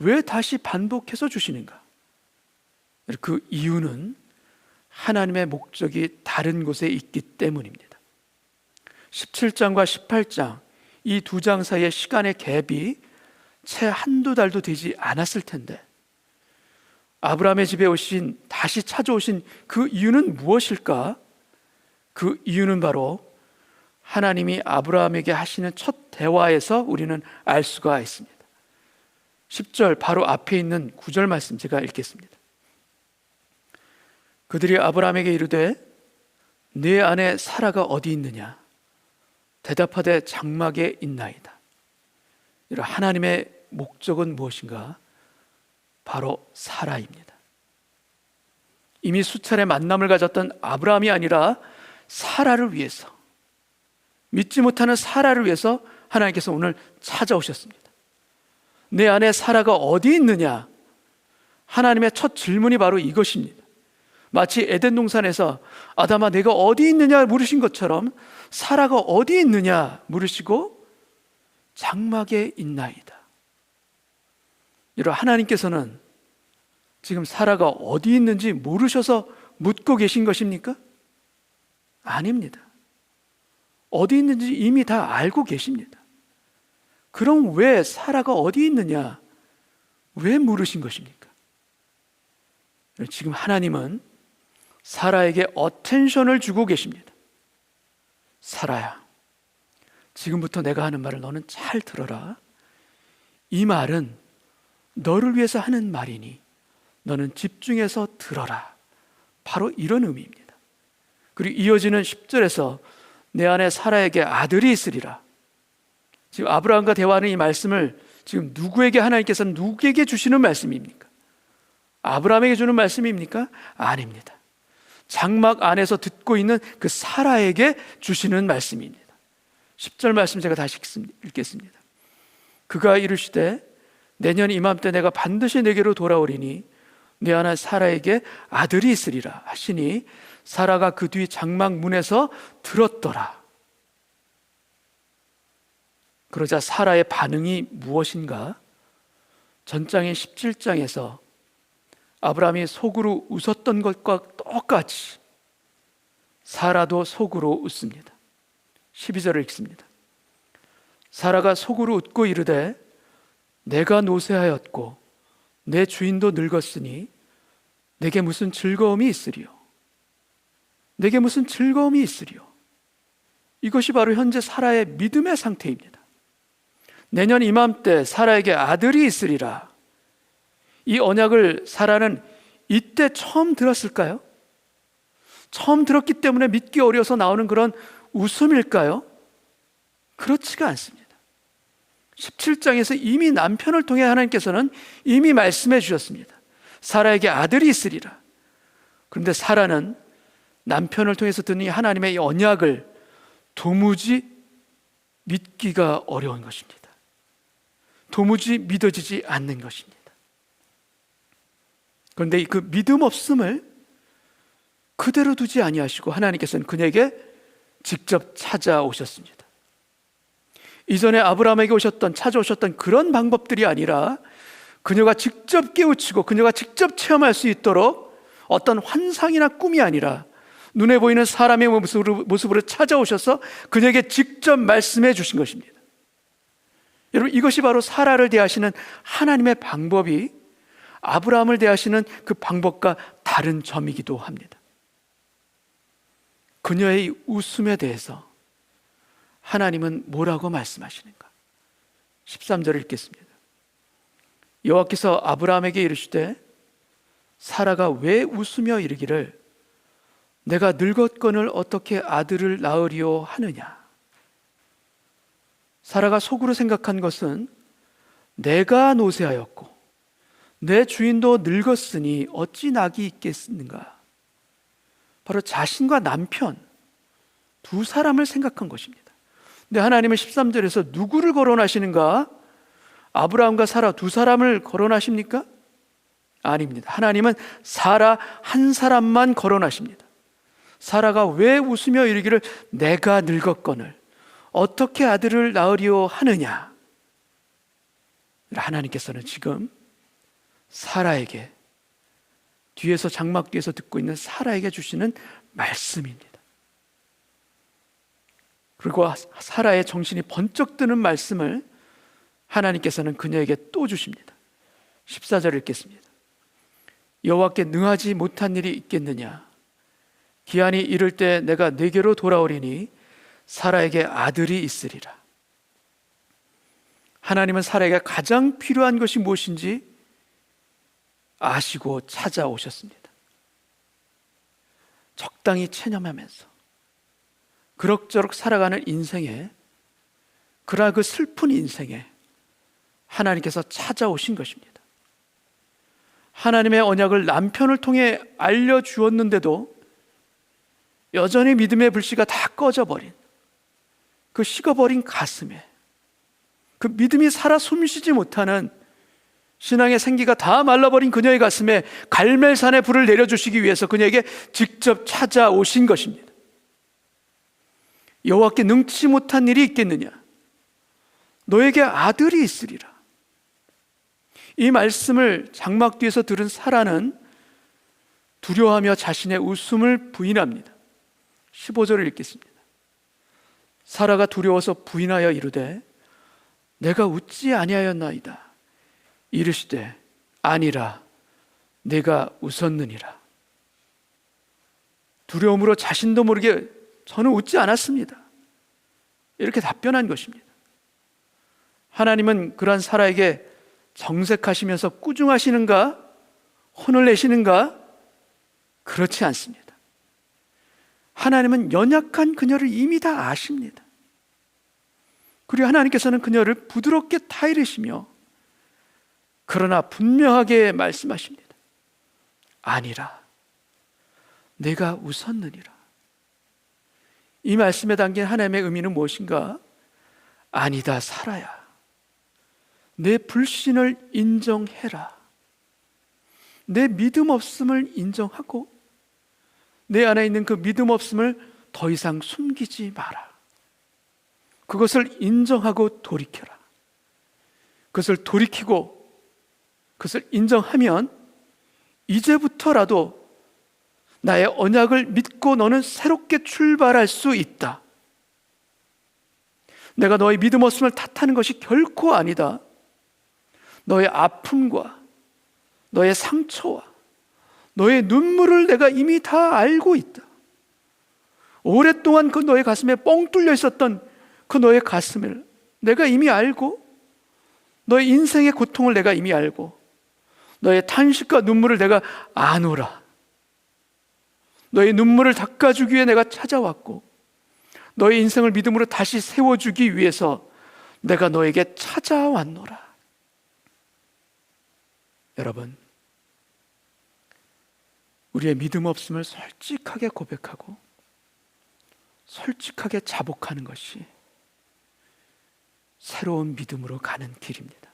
왜 다시 반복해서 주시는가? 그 이유는 하나님의 목적이 다른 곳에 있기 때문입니다. 17장과 18장 이 두 장 사이의 시간의 갭이 채 한두 달도 되지 않았을 텐데 아브라함의 집에 다시 찾아오신 그 이유는 무엇일까? 그 이유는 바로 하나님이 아브라함에게 하시는 첫 대화에서 우리는 알 수가 있습니다. 10절 바로 앞에 있는 9절 말씀 제가 읽겠습니다. 그들이 아브라함에게 이르되 네 아내 사라가 어디 있느냐? 대답하되 장막에 있나이다. 하나님의 목적은 무엇인가? 바로 사라입니다. 이미 수차례 만남을 가졌던 아브라함이 아니라 사라를 위해서, 믿지 못하는 사라를 위해서 하나님께서 오늘 찾아오셨습니다. 내 아내 사라가 어디 있느냐? 하나님의 첫 질문이 바로 이것입니다. 마치 에덴 동산에서 아담아 내가 어디 있느냐 물으신 것처럼 사라가 어디 있느냐 물으시고 장막에 있나이다. 여러분, 하나님께서는 지금 사라가 어디 있는지 모르셔서 묻고 계신 것입니까? 아닙니다. 어디 있는지 이미 다 알고 계십니다. 그럼 왜 사라가 어디 있느냐 왜 물으신 것입니까? 지금 하나님은 사라에게 어텐션을 주고 계십니다. 사라야, 지금부터 내가 하는 말을 너는 잘 들어라. 이 말은 너를 위해서 하는 말이니 너는 집중해서 들어라. 바로 이런 의미입니다. 그리고 이어지는 10절에서 내 안에 사라에게 아들이 있으리라. 지금 아브라함과 대화하는 이 말씀을 지금 누구에게 하나님께서는 누구에게 주시는 말씀입니까? 아브라함에게 주는 말씀입니까? 아닙니다. 장막 안에서 듣고 있는 그 사라에게 주시는 말씀입니다. 10절 말씀 제가 다시 읽겠습니다. 그가 이르시되 내년 이맘때 내가 반드시 내게로 돌아오리니 내 안에 사라에게 아들이 있으리라 하시니 사라가 그 뒤 장막 문에서 들었더라. 그러자 사라의 반응이 무엇인가? 전장인 17장에서 아브라함이 속으로 웃었던 것과 똑같이 사라도 속으로 웃습니다. 12절을 읽습니다. 사라가 속으로 웃고 이르되 내가 노쇠하였고 내 주인도 늙었으니 내게 무슨 즐거움이 있으리요? 내게 무슨 즐거움이 있으리요? 이것이 바로 현재 사라의 믿음의 상태입니다. 내년 이맘때 사라에게 아들이 있으리라. 이 언약을 사라는 이때 처음 들었을까요? 처음 들었기 때문에 믿기 어려서 나오는 그런 웃음일까요? 그렇지가 않습니다. 17장에서 이미 남편을 통해 하나님께서는 이미 말씀해 주셨습니다. 사라에게 아들이 있으리라. 그런데 사라는 남편을 통해서 듣는 하나님의 이 언약을 도무지 믿기가 어려운 것입니다. 도무지 믿어지지 않는 것입니다. 그런데 그 믿음 없음을 그대로 두지 아니하시고 하나님께서는 그녀에게 직접 찾아오셨습니다. 이전에 아브라함에게 찾아오셨던 그런 방법들이 아니라 그녀가 직접 깨우치고 그녀가 직접 체험할 수 있도록 어떤 환상이나 꿈이 아니라 눈에 보이는 사람의 모습으로 찾아오셔서 그녀에게 직접 말씀해 주신 것입니다. 여러분, 이것이 바로 사라를 대하시는 하나님의 방법이 아브라함을 대하시는 그 방법과 다른 점이기도 합니다. 그녀의 웃음에 대해서 하나님은 뭐라고 말씀하시는가? 13절을 읽겠습니다. 여호와께서 아브라함에게 이르시되 사라가 왜 웃으며 이르기를 내가 늙었거늘 어떻게 아들을 낳으리요 하느냐? 사라가 속으로 생각한 것은 내가 노쇠하였고 내 주인도 늙었으니 어찌 낙이 있겠는가? 바로 자신과 남편 두 사람을 생각한 것입니다. 근데 하나님은 13절에서 누구를 거론하시는가? 아브라함과 사라 두 사람을 거론하십니까? 아닙니다. 하나님은 사라 한 사람만 거론하십니다. 사라가 왜 웃으며 이르기를 내가 늙었거늘 어떻게 아들을 낳으리요 하느냐? 하나님께서는 지금 사라에게 뒤에서 장막 뒤에서 듣고 있는 사라에게 주시는 말씀입니다. 그리고 사라의 정신이 번쩍 드는 말씀을 하나님께서는 그녀에게 또 주십니다. 14절 읽겠습니다. 여호와께 능하지 못한 일이 있겠느냐? 기한이 이를 때 내가 네게로 돌아오리니 사라에게 아들이 있으리라. 하나님은 사라에게 가장 필요한 것이 무엇인지 아시고 찾아오셨습니다. 적당히 체념하면서 그럭저럭 살아가는 인생에, 그러나 그 슬픈 인생에 하나님께서 찾아오신 것입니다. 하나님의 언약을 남편을 통해 알려주었는데도 여전히 믿음의 불씨가 다 꺼져버린 그 식어버린 가슴에 그 믿음이 살아 숨쉬지 못하는 신앙의 생기가 다 말라버린 그녀의 가슴에 갈멜산의 불을 내려주시기 위해서 그녀에게 직접 찾아오신 것입니다. 여호와께 능치 못한 일이 있겠느냐? 너에게 아들이 있으리라. 이 말씀을 장막 뒤에서 들은 사라는 두려워하며 자신의 웃음을 부인합니다. 15절을 읽겠습니다. 사라가 두려워서 부인하여 이르되 내가 웃지 아니하였나이다. 이르시되 아니라 내가 웃었느니라. 두려움으로 자신도 모르게 저는 웃지 않았습니다. 이렇게 답변한 것입니다. 하나님은 그러한 사라에게 정색하시면서 꾸중하시는가? 혼을 내시는가? 그렇지 않습니다. 하나님은 연약한 그녀를 이미 다 아십니다. 그리고 하나님께서는 그녀를 부드럽게 타이르시며 그러나 분명하게 말씀하십니다. 아니라 내가 웃었느니라. 이 말씀에 담긴 하나님의 의미는 무엇인가? 아니다 사라야, 내 불신을 인정해라. 내 믿음 없음을 인정하고 내 안에 있는 그 믿음 없음을 더 이상 숨기지 마라. 그것을 인정하고 돌이켜라. 그것을 돌이키고 그것을 인정하면 이제부터라도 나의 언약을 믿고 너는 새롭게 출발할 수 있다. 내가 너의 믿음 없음을 탓하는 것이 결코 아니다. 너의 아픔과 너의 상처와 너의 눈물을 내가 이미 다 알고 있다. 오랫동안 그 너의 가슴에 뻥 뚫려 있었던 그 너의 가슴을 내가 이미 알고, 너의 인생의 고통을 내가 이미 알고, 너의 탄식과 눈물을 내가 아노라. 너의 눈물을 닦아주기 위해 내가 찾아왔고, 너의 인생을 믿음으로 다시 세워주기 위해서 내가 너에게 찾아왔노라. 여러분, 우리의 믿음 없음을 솔직하게 고백하고 솔직하게 자복하는 것이 새로운 믿음으로 가는 길입니다.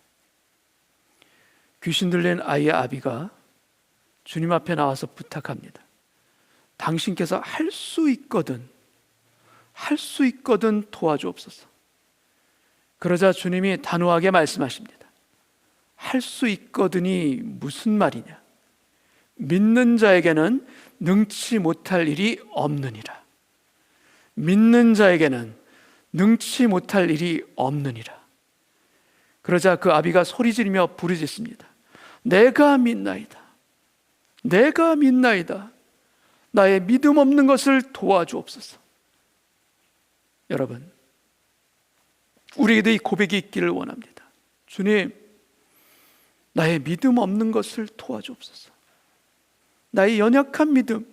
귀신 들린 아이의 아비가 주님 앞에 나와서 부탁합니다. 당신께서 할 수 있거든 도와주옵소서. 그러자 주님이 단호하게 말씀하십니다. 할 수 있거든이 무슨 말이냐? 믿는 자에게는 능치 못할 일이 없느니라. 믿는 자에게는 능치 못할 일이 없느니라. 그러자 그 아비가 소리지르며 부르짖습니다. 내가 믿나이다. 내가 믿나이다. 나의 믿음 없는 것을 도와주옵소서. 여러분, 우리에게도 이 고백이 있기를 원합니다. 주님, 나의 믿음 없는 것을 도와주옵소서. 나의 연약한 믿음,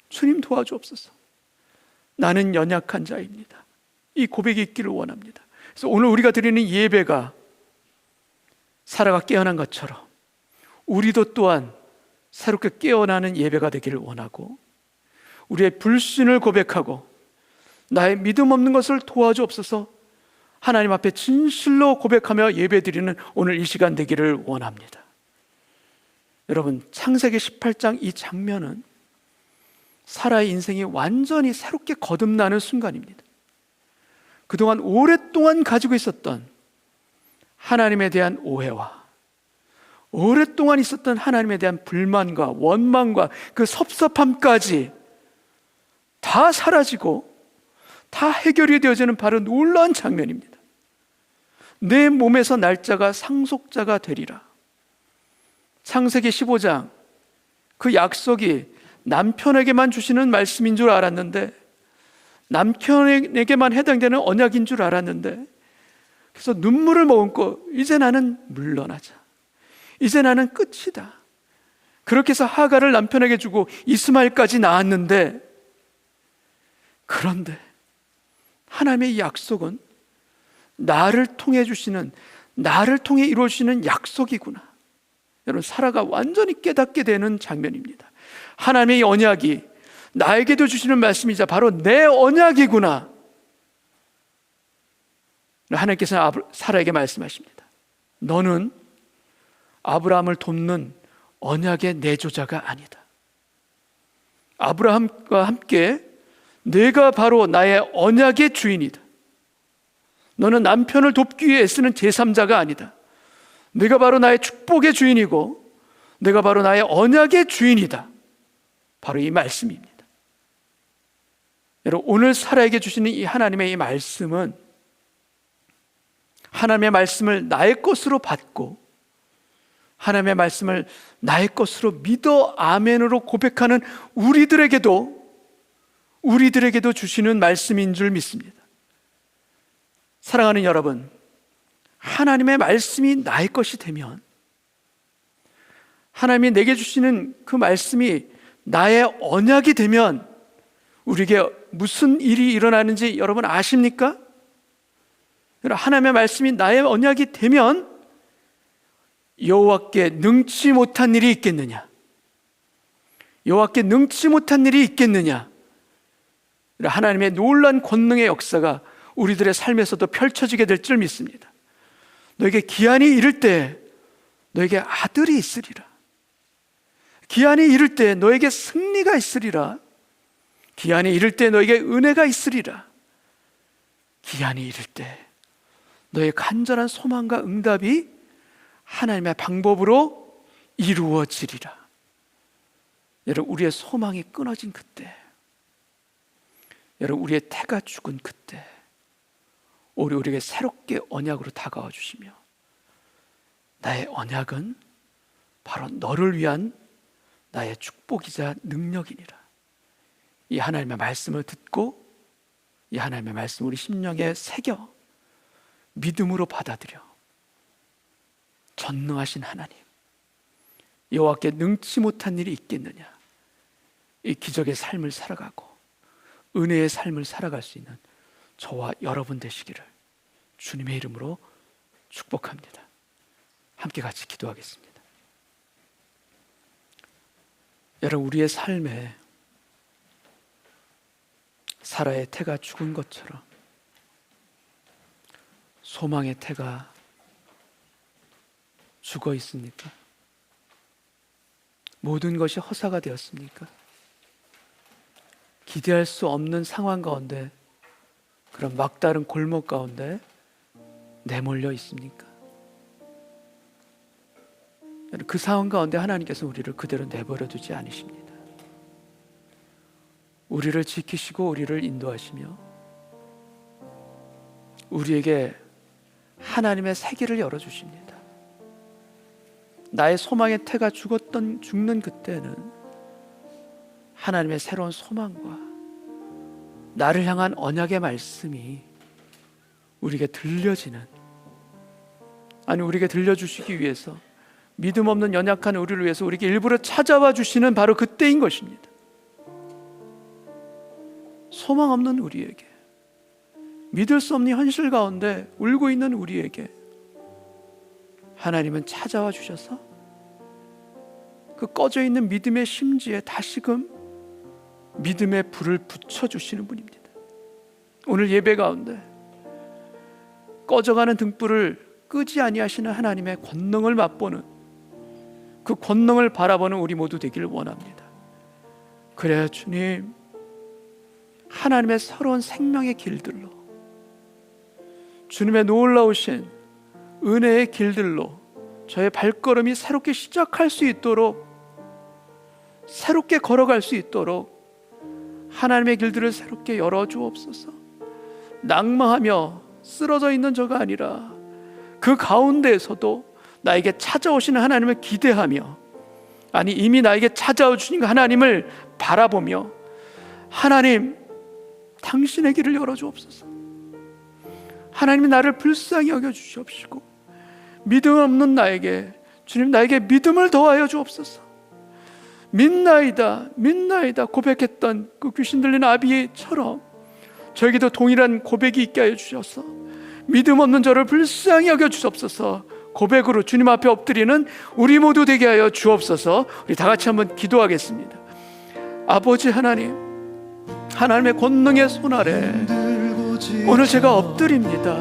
주님 도와주옵소서. 나는 연약한 자입니다. 이 고백이 있기를 원합니다. 그래서 오늘 우리가 드리는 예배가 사라가 깨어난 것처럼 우리도 또한 새롭게 깨어나는 예배가 되기를 원하고, 우리의 불신을 고백하고 나의 믿음 없는 것을 도와주옵소서 하나님 앞에 진실로 고백하며 예배드리는 오늘 이 시간 되기를 원합니다. 여러분, 창세기 18장 이 장면은 사라의 인생이 완전히 새롭게 거듭나는 순간입니다. 그동안 오랫동안 가지고 있었던 하나님에 대한 오해와 오랫동안 있었던 하나님에 대한 불만과 원망과 그 섭섭함까지 다 사라지고 다 해결이 되어지는 바로 놀라운 장면입니다. 내 몸에서 날짜가 상속자가 되리라. 창세기 15장, 그 약속이 남편에게만 주시는 말씀인 줄 알았는데, 남편에게만 해당되는 언약인 줄 알았는데, 그래서 눈물을 머금고 이제 나는 물러나자, 이제 나는 끝이다. 그렇게 해서 하갈을 남편에게 주고 이스마엘까지 낳았는데, 그런데 하나님의 이 약속은 나를 통해 주시는, 나를 통해 이루어지는 약속이구나. 여러분, 사라가 완전히 깨닫게 되는 장면입니다. 하나님의 언약이 나에게도 주시는 말씀이자 바로 내 언약이구나. 하나님께서는 사라에게 말씀하십니다. 너는 아브라함을 돕는 언약의 내조자가 아니다. 아브라함과 함께 내가 바로 나의 언약의 주인이다. 너는 남편을 돕기 위해 애쓰는 제3자가 아니다. 내가 바로 나의 축복의 주인이고 내가 바로 나의 언약의 주인이다. 바로 이 말씀입니다. 여러분, 오늘 사라에게 주시는 이 하나님의 이 말씀은 하나님의 말씀을 나의 것으로 받고 하나님의 말씀을 나의 것으로 믿어 아멘으로 고백하는 우리들에게도 주시는 말씀인 줄 믿습니다. 사랑하는 여러분, 하나님의 말씀이 나의 것이 되면, 하나님이 내게 주시는 그 말씀이 나의 언약이 되면 우리에게 무슨 일이 일어나는지 여러분 아십니까? 하나님의 말씀이 나의 언약이 되면 여호와께 능치 못한 일이 있겠느냐? 여호와께 능치 못한 일이 있겠느냐? 하나님의 놀라운 권능의 역사가 우리들의 삶에서도 펼쳐지게 될 줄 믿습니다. 너에게 기한이 이를 때 너에게 아들이 있으리라. 기한이 이를 때 너에게 승리가 있으리라. 기한이 이를 때 너에게 은혜가 있으리라. 기한이 이를 때 너의 간절한 소망과 응답이 하나님의 방법으로 이루어지리라. 여러분, 우리의 소망이 끊어진 그때, 여러분, 우리의 태가 죽은 그때 우리에게 새롭게 언약으로 다가와 주시며, 나의 언약은 바로 너를 위한 나의 축복이자 능력이니라. 이 하나님의 말씀을 듣고 이 하나님의 말씀 우리 심령에 새겨 믿음으로 받아들여 전능하신 하나님, 여호와께 능치 못한 일이 있겠느냐, 이 기적의 삶을 살아가고 은혜의 삶을 살아갈 수 있는 저와 여러분 되시기를 주님의 이름으로 축복합니다. 함께 같이 기도하겠습니다. 여러분, 우리의 삶에 사라의 태가 죽은 것처럼 소망의 태가 죽어 있습니까? 모든 것이 허사가 되었습니까? 기대할 수 없는 상황 가운데, 그런 막다른 골목 가운데 내몰려 있습니까? 그 상황 가운데 하나님께서 우리를 그대로 내버려 두지 않으십니다. 우리를 지키시고 우리를 인도하시며 우리에게 하나님의 세계를 열어주십니다. 나의 소망의 태가 죽는 그때는 하나님의 새로운 소망과 나를 향한 언약의 말씀이 우리에게 들려지는, 아니 우리에게 들려주시기 위해서 믿음 없는 연약한 우리를 위해서 우리에게 일부러 찾아와 주시는 바로 그때인 것입니다. 소망 없는 우리에게, 믿을 수 없는 현실 가운데 울고 있는 우리에게 하나님은 찾아와 주셔서 그 꺼져 있는 믿음의 심지에 다시금 믿음의 불을 붙여주시는 분입니다. 오늘 예배 가운데 꺼져가는 등불을 끄지 아니하시는 하나님의 권능을 맛보는, 그 권능을 바라보는 우리 모두 되기를 원합니다. 그래야 주님, 하나님의 새로운 생명의 길들로, 주님의 놀라우신 은혜의 길들로 저의 발걸음이 새롭게 시작할 수 있도록, 새롭게 걸어갈 수 있도록 하나님의 길들을 새롭게 열어주옵소서. 낭망하며 쓰러져 있는 저가 아니라 그 가운데에서도 나에게 찾아오시는 하나님을 기대하며, 아니 이미 나에게 찾아오신 하나님을 바라보며, 하나님 당신의 길을 열어주옵소서. 하나님이 나를 불쌍히 여겨주시옵시고 믿음 없는 나에게, 주님 나에게 믿음을 더하여 주옵소서. 믿나이다 믿나이다 고백했던 그 귀신 들린 아비처럼 저에게도 동일한 고백이 있게 하여 주셔서 믿음 없는 저를 불쌍히 여겨 주옵소서. 고백으로 주님 앞에 엎드리는 우리 모두 되게 하여 주옵소서. 우리 다 같이 한번 기도하겠습니다. 아버지 하나님, 하나님의 권능의 손 아래 오늘 제가 엎드립니다.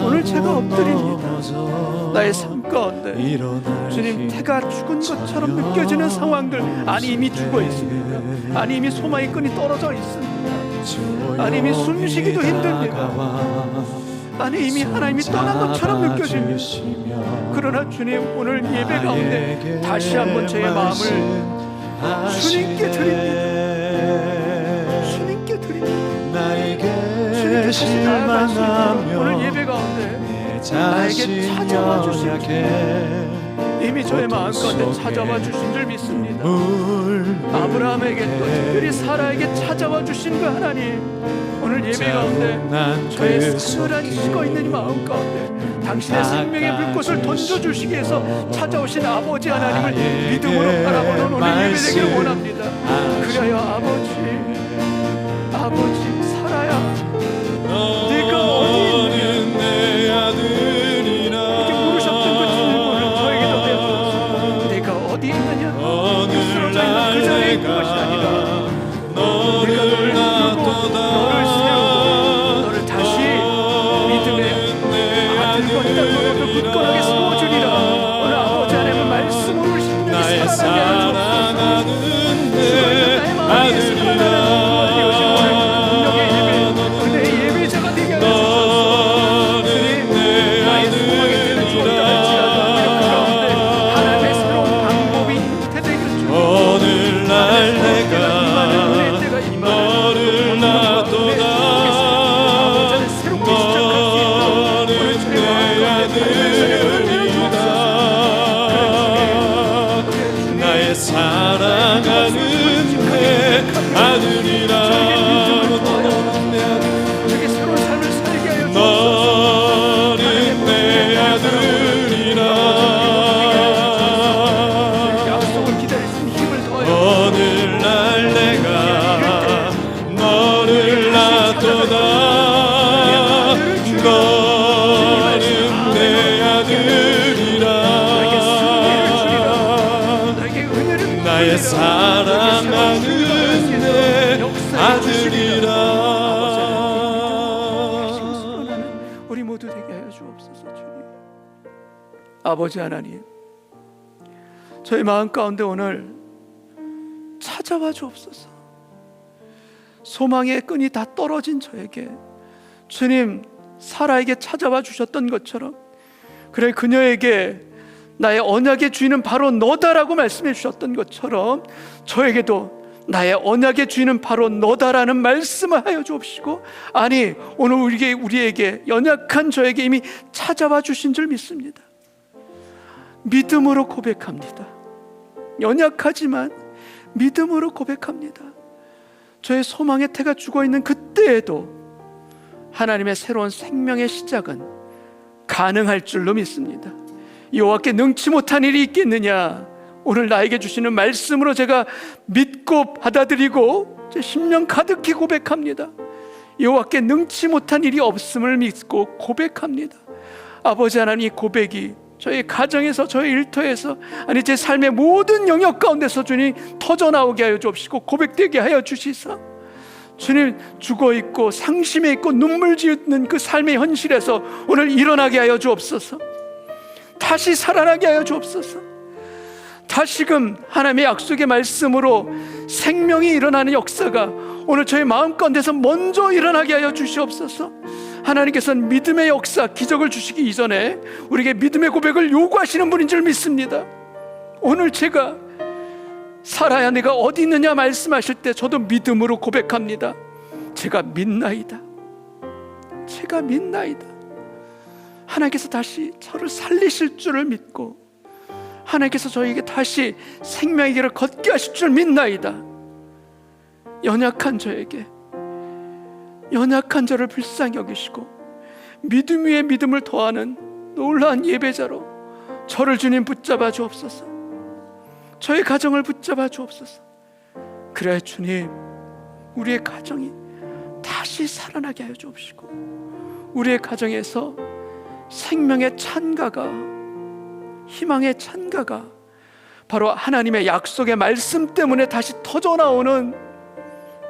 오늘 제가 엎드립니다. 나의 삶 가운데 주님 태가 죽은 것처럼 느껴지는 상황들, 아니 이미 죽어 있습니다. 아니 이미 소망의 끈이 떨어져 있습니다. 아니 이미 숨쉬기도 힘듭니다. 아니 이미 하나님이 떠난 것처럼 느껴집니다. 그러나 주님 오늘 예배 가운데 다시 한번 저의 마음을 주님께 드립니다. 주님께 드립니다. 주님께 다시 나아가시고 오늘 예배 가운데 나에게 찾아와 주신 주, 이미 저의 마음 가운데 찾아와 주신 줄 믿습니다. 아브라함에게 또 특별히 사라에게 찾아와 주신 그 하나님, 오늘 예배 가운데 저의 사늘한 식어 있는 이 마음 가운데 당신의 생명의 불꽃을 던져주시기 위해서 찾아오신 아버지 하나님을 믿음으로 바라보는 오늘 예배 되기를 원합니다. 그래야 아버지 사라야, 네가 어디 있느냐, 내 아들이라 이렇게 물으셨던 그 질문을 저에게도 내어주소서. 네가 어디 있느냐, 쓰러져 있는 그 자리에 있는 것이 아니라 너를 놔둬다 너를 다시 믿음의 아들과 딸로 굳건하게 세워주리라. 오늘 아버지 하나님의 말씀으로 심령이 살아나게 하소서. 나의 마음에 살아나는 오늘 능력의 예배, 그대의 예배자가 되게 하여 주옵소서. 주님, 나의 소망의 때는 주었다 할지라도 그 가운데 하나님의 새로운 방법이 되기를 주옵소서. 오늘날 내가 임하는 은혜의 때가 임하는 너를 놔둬다 나의 사랑하는 내 아들이라 저에게 새로운 삶을 살게 하여 주옵소서. 너는 내 아들이라 약속을 기다릴 수 있는 힘을 더하여 오늘날 내가 너를 놔둬다 너는 내 아들이라 나의 사랑하는 내 아들이라 우리 모두 되게 하여 주옵소서. 주님, 아버지 하나님, 저희 마음 가운데 오늘 찾아와 주옵소서. 소망의 끈이 다 떨어진 저에게 주님 사라에게 찾아와 주셨던 것처럼, 그래 그녀에게 나의 언약의 주인은 바로 너다라고 말씀해 주셨던 것처럼 저에게도 나의 언약의 주인은 바로 너다라는 말씀을 하여 주옵시고, 아니 오늘 우리에게 연약한 저에게 이미 찾아와 주신 줄 믿습니다. 믿음으로 고백합니다. 연약하지만 믿음으로 고백합니다. 저의 소망의 태가 죽어있는 그때에도 하나님의 새로운 생명의 시작은 가능할 줄로 믿습니다. 여호와께 능치 못한 일이 있겠느냐, 오늘 나에게 주시는 말씀으로 제가 믿고 받아들이고 제 심령 가득히 고백합니다. 여호와께 능치 못한 일이 없음을 믿고 고백합니다. 아버지 하나님, 이 고백이 저희 가정에서, 저희 일터에서, 아니 제 삶의 모든 영역 가운데서 주님 터져나오게 하여 주옵시고 고백되게 하여 주시사, 주님 죽어있고 상심해 있고 눈물 지으는 그 삶의 현실에서 오늘 일어나게 하여 주옵소서. 다시 살아나게 하여 주옵소서. 다시금 하나님의 약속의 말씀으로 생명이 일어나는 역사가 오늘 저희 마음 가운데서 먼저 일어나게 하여 주시옵소서. 하나님께서는 믿음의 역사, 기적을 주시기 이전에 우리에게 믿음의 고백을 요구하시는 분인 줄 믿습니다. 오늘 제가 사라야 내가 어디 있느냐 말씀하실 때 저도 믿음으로 고백합니다. 제가 믿나이다. 제가 믿나이다. 하나님께서 다시 저를 살리실 줄을 믿고 하나님께서 저에게 다시 생명의 길을 걷게 하실 줄 믿나이다. 연약한 저에게, 연약한 저를 불쌍히 여기시고 믿음 위에 믿음을 더하는 놀라운 예배자로 저를 주님 붙잡아 주옵소서. 저의 가정을 붙잡아 주옵소서. 그래야 주님, 우리의 가정이 다시 살아나게 하여 주옵시고 우리의 가정에서 생명의 찬가가, 희망의 찬가가 바로 하나님의 약속의 말씀 때문에 다시 터져나오는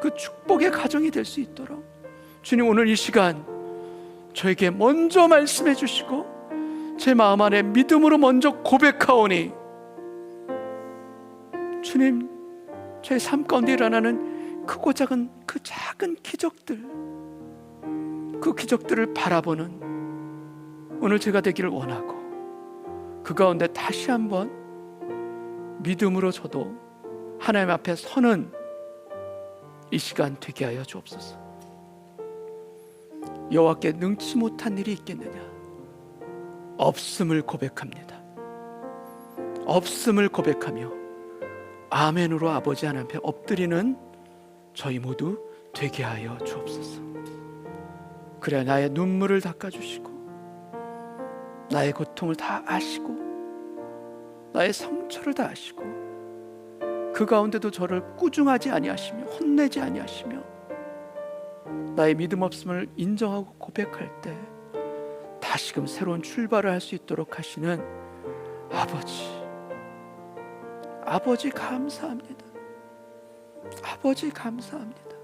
그 축복의 가정이 될 수 있도록 주님 오늘 이 시간 저에게 먼저 말씀해 주시고 제 마음 안에 믿음으로 먼저 고백하오니 주님, 제 삶 가운데 일어나는 크고 작은 그 작은 기적들, 그 기적들을 바라보는 오늘 제가 되기를 원하고, 그 가운데 다시 한번 믿음으로 저도 하나님 앞에 서는 이 시간 되게 하여 주옵소서. 여호와께 능치 못한 일이 있겠느냐? 없음을 고백합니다. 없음을 고백하며 아멘으로 아버지 하나님 앞에 엎드리는 저희 모두 되게 하여 주옵소서. 그래야 나의 눈물을 닦아주시고 나의 고통을 다 아시고 나의 상처를 다 아시고 그 가운데도 저를 꾸중하지 아니하시며 혼내지 아니하시며 나의 믿음 없음을 인정하고 고백할 때 다시금 새로운 출발을 할 수 있도록 하시는 아버지 감사합니다. 아버지 감사합니다.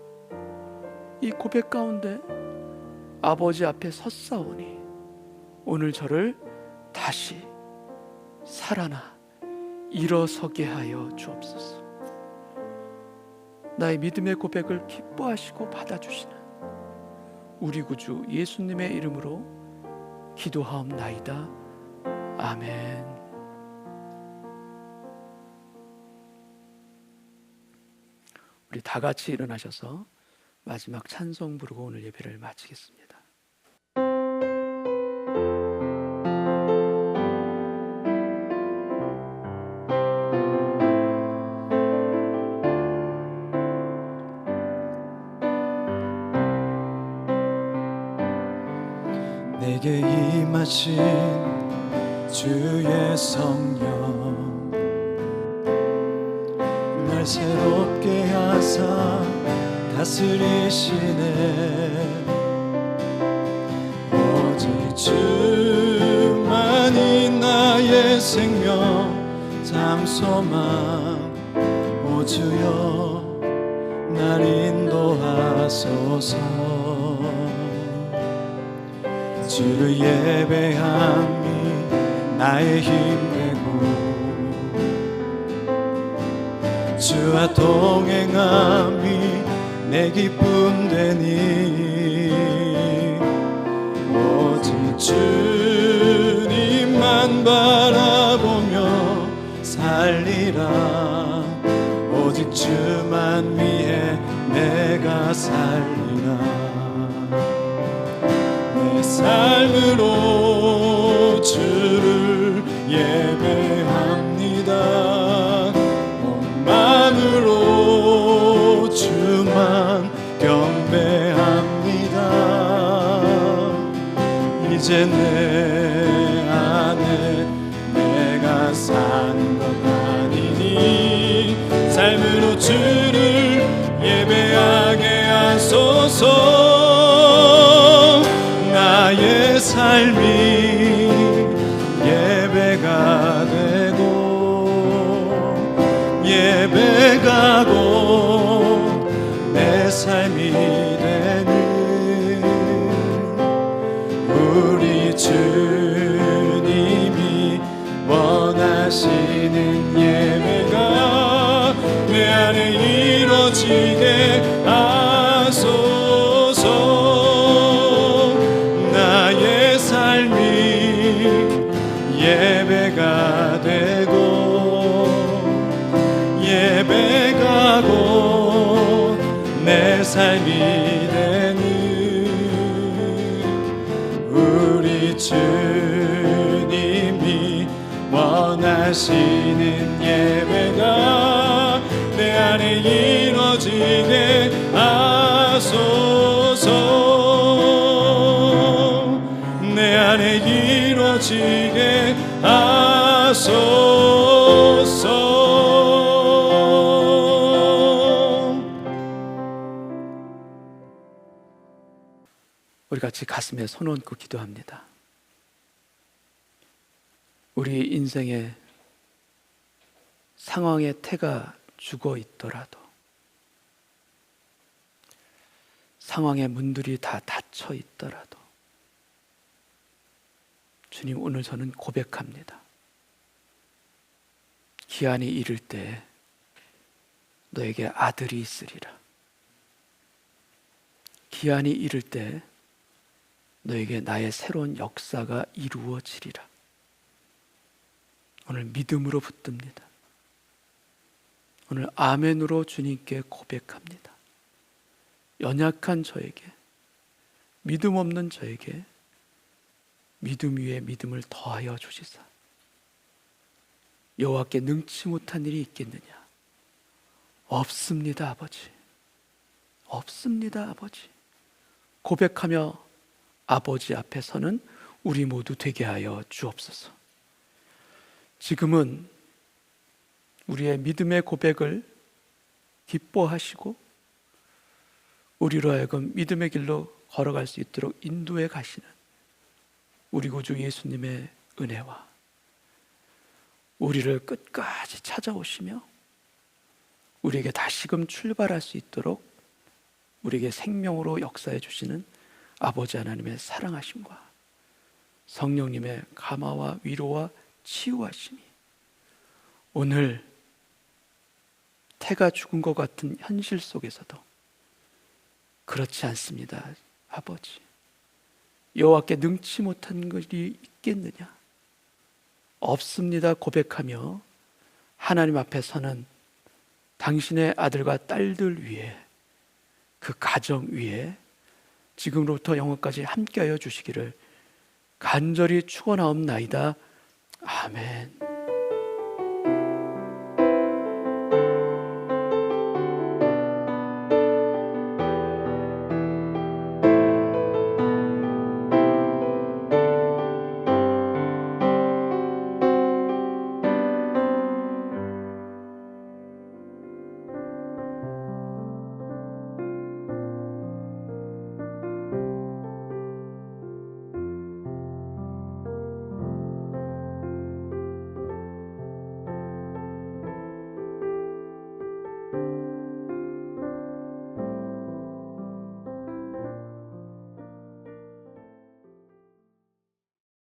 이 고백 가운데 아버지 앞에 섰사오니 오늘 저를 다시 살아나 일어서게 하여 주옵소서. 나의 믿음의 고백을 기뻐하시고 받아주시는 우리 구주 예수님의 이름으로 기도하옵나이다. 아멘. 우리 다 같이 일어나셔서 마지막 찬송 부르고 오늘 예배를 마치겠습니다. 내게 임하신 주의 성령, 날 새롭게 하사 다스리시네. 오직 주만이 나의 생명 참 소망. 오 주여 날 인도하소서. 주를 예배함이 나의 힘되고 주와 동행함이 내 기쁨 되니. 오직 주님만 바라보며 살리라. 오직 주만 위해 내가 살리라. 내 삶으로 주를 예배합니다. 온 마음으로 주만 경배합니다. 이제 내 안에 내가 사는 것 아니니 삶으로 주를 예배하게 하소서. 나의 삶이 예배가 되고 예배가고 내 삶이 되는 우리 주님이 원하시는 예배가 내 안에 이루어지게 하소서. 나의 삶이 예배가 되고 예배가고 내 삶이 되는 우리 주님이 원하시는 예배가 내 안에 이루어지게 하소서. 내 안에 이루어지게 하소서. 우리 같이 가슴에 손 얹고 기도합니다. 우리 인생의 상황의 태가 죽어 있더라도, 상황의 문들이 다 닫혀 있더라도, 주님, 오늘 저는 고백합니다. 기한이 이를 때 너에게 아들이 있으리라. 기한이 이를 때 너에게 나의 새로운 역사가 이루어지리라. 오늘 믿음으로 붙듭니다. 오늘 아멘으로 주님께 고백합니다. 연약한 저에게, 믿음 없는 저에게 믿음 위에 믿음을 더하여 주시사 여호와께 능치 못한 일이 있겠느냐? 없습니다, 아버지. 없습니다, 아버지. 고백하며 아버지 앞에 서는 우리 모두 되게 하여 주옵소서. 지금은 우리의 믿음의 고백을 기뻐하시고 우리로 하여금 믿음의 길로 걸어갈 수 있도록 인도해 가시는 우리 구주 예수님의 은혜와 우리를 끝까지 찾아오시며 우리에게 다시금 출발할 수 있도록 우리에게 생명으로 역사해 주시는 아버지 하나님의 사랑하심과 성령님의 감화와 위로와 치유하심이 오늘 태가 죽은 것 같은 현실 속에서도 그렇지 않습니다, 아버지. 여호와께 능치 못한 것이 있겠느냐? 없습니다 고백하며 하나님 앞에 서는 당신의 아들과 딸들 위에, 그 가정 위에 지금으로부터 영원까지 함께하여 주시기를 간절히 축원하옵나이다. 아멘.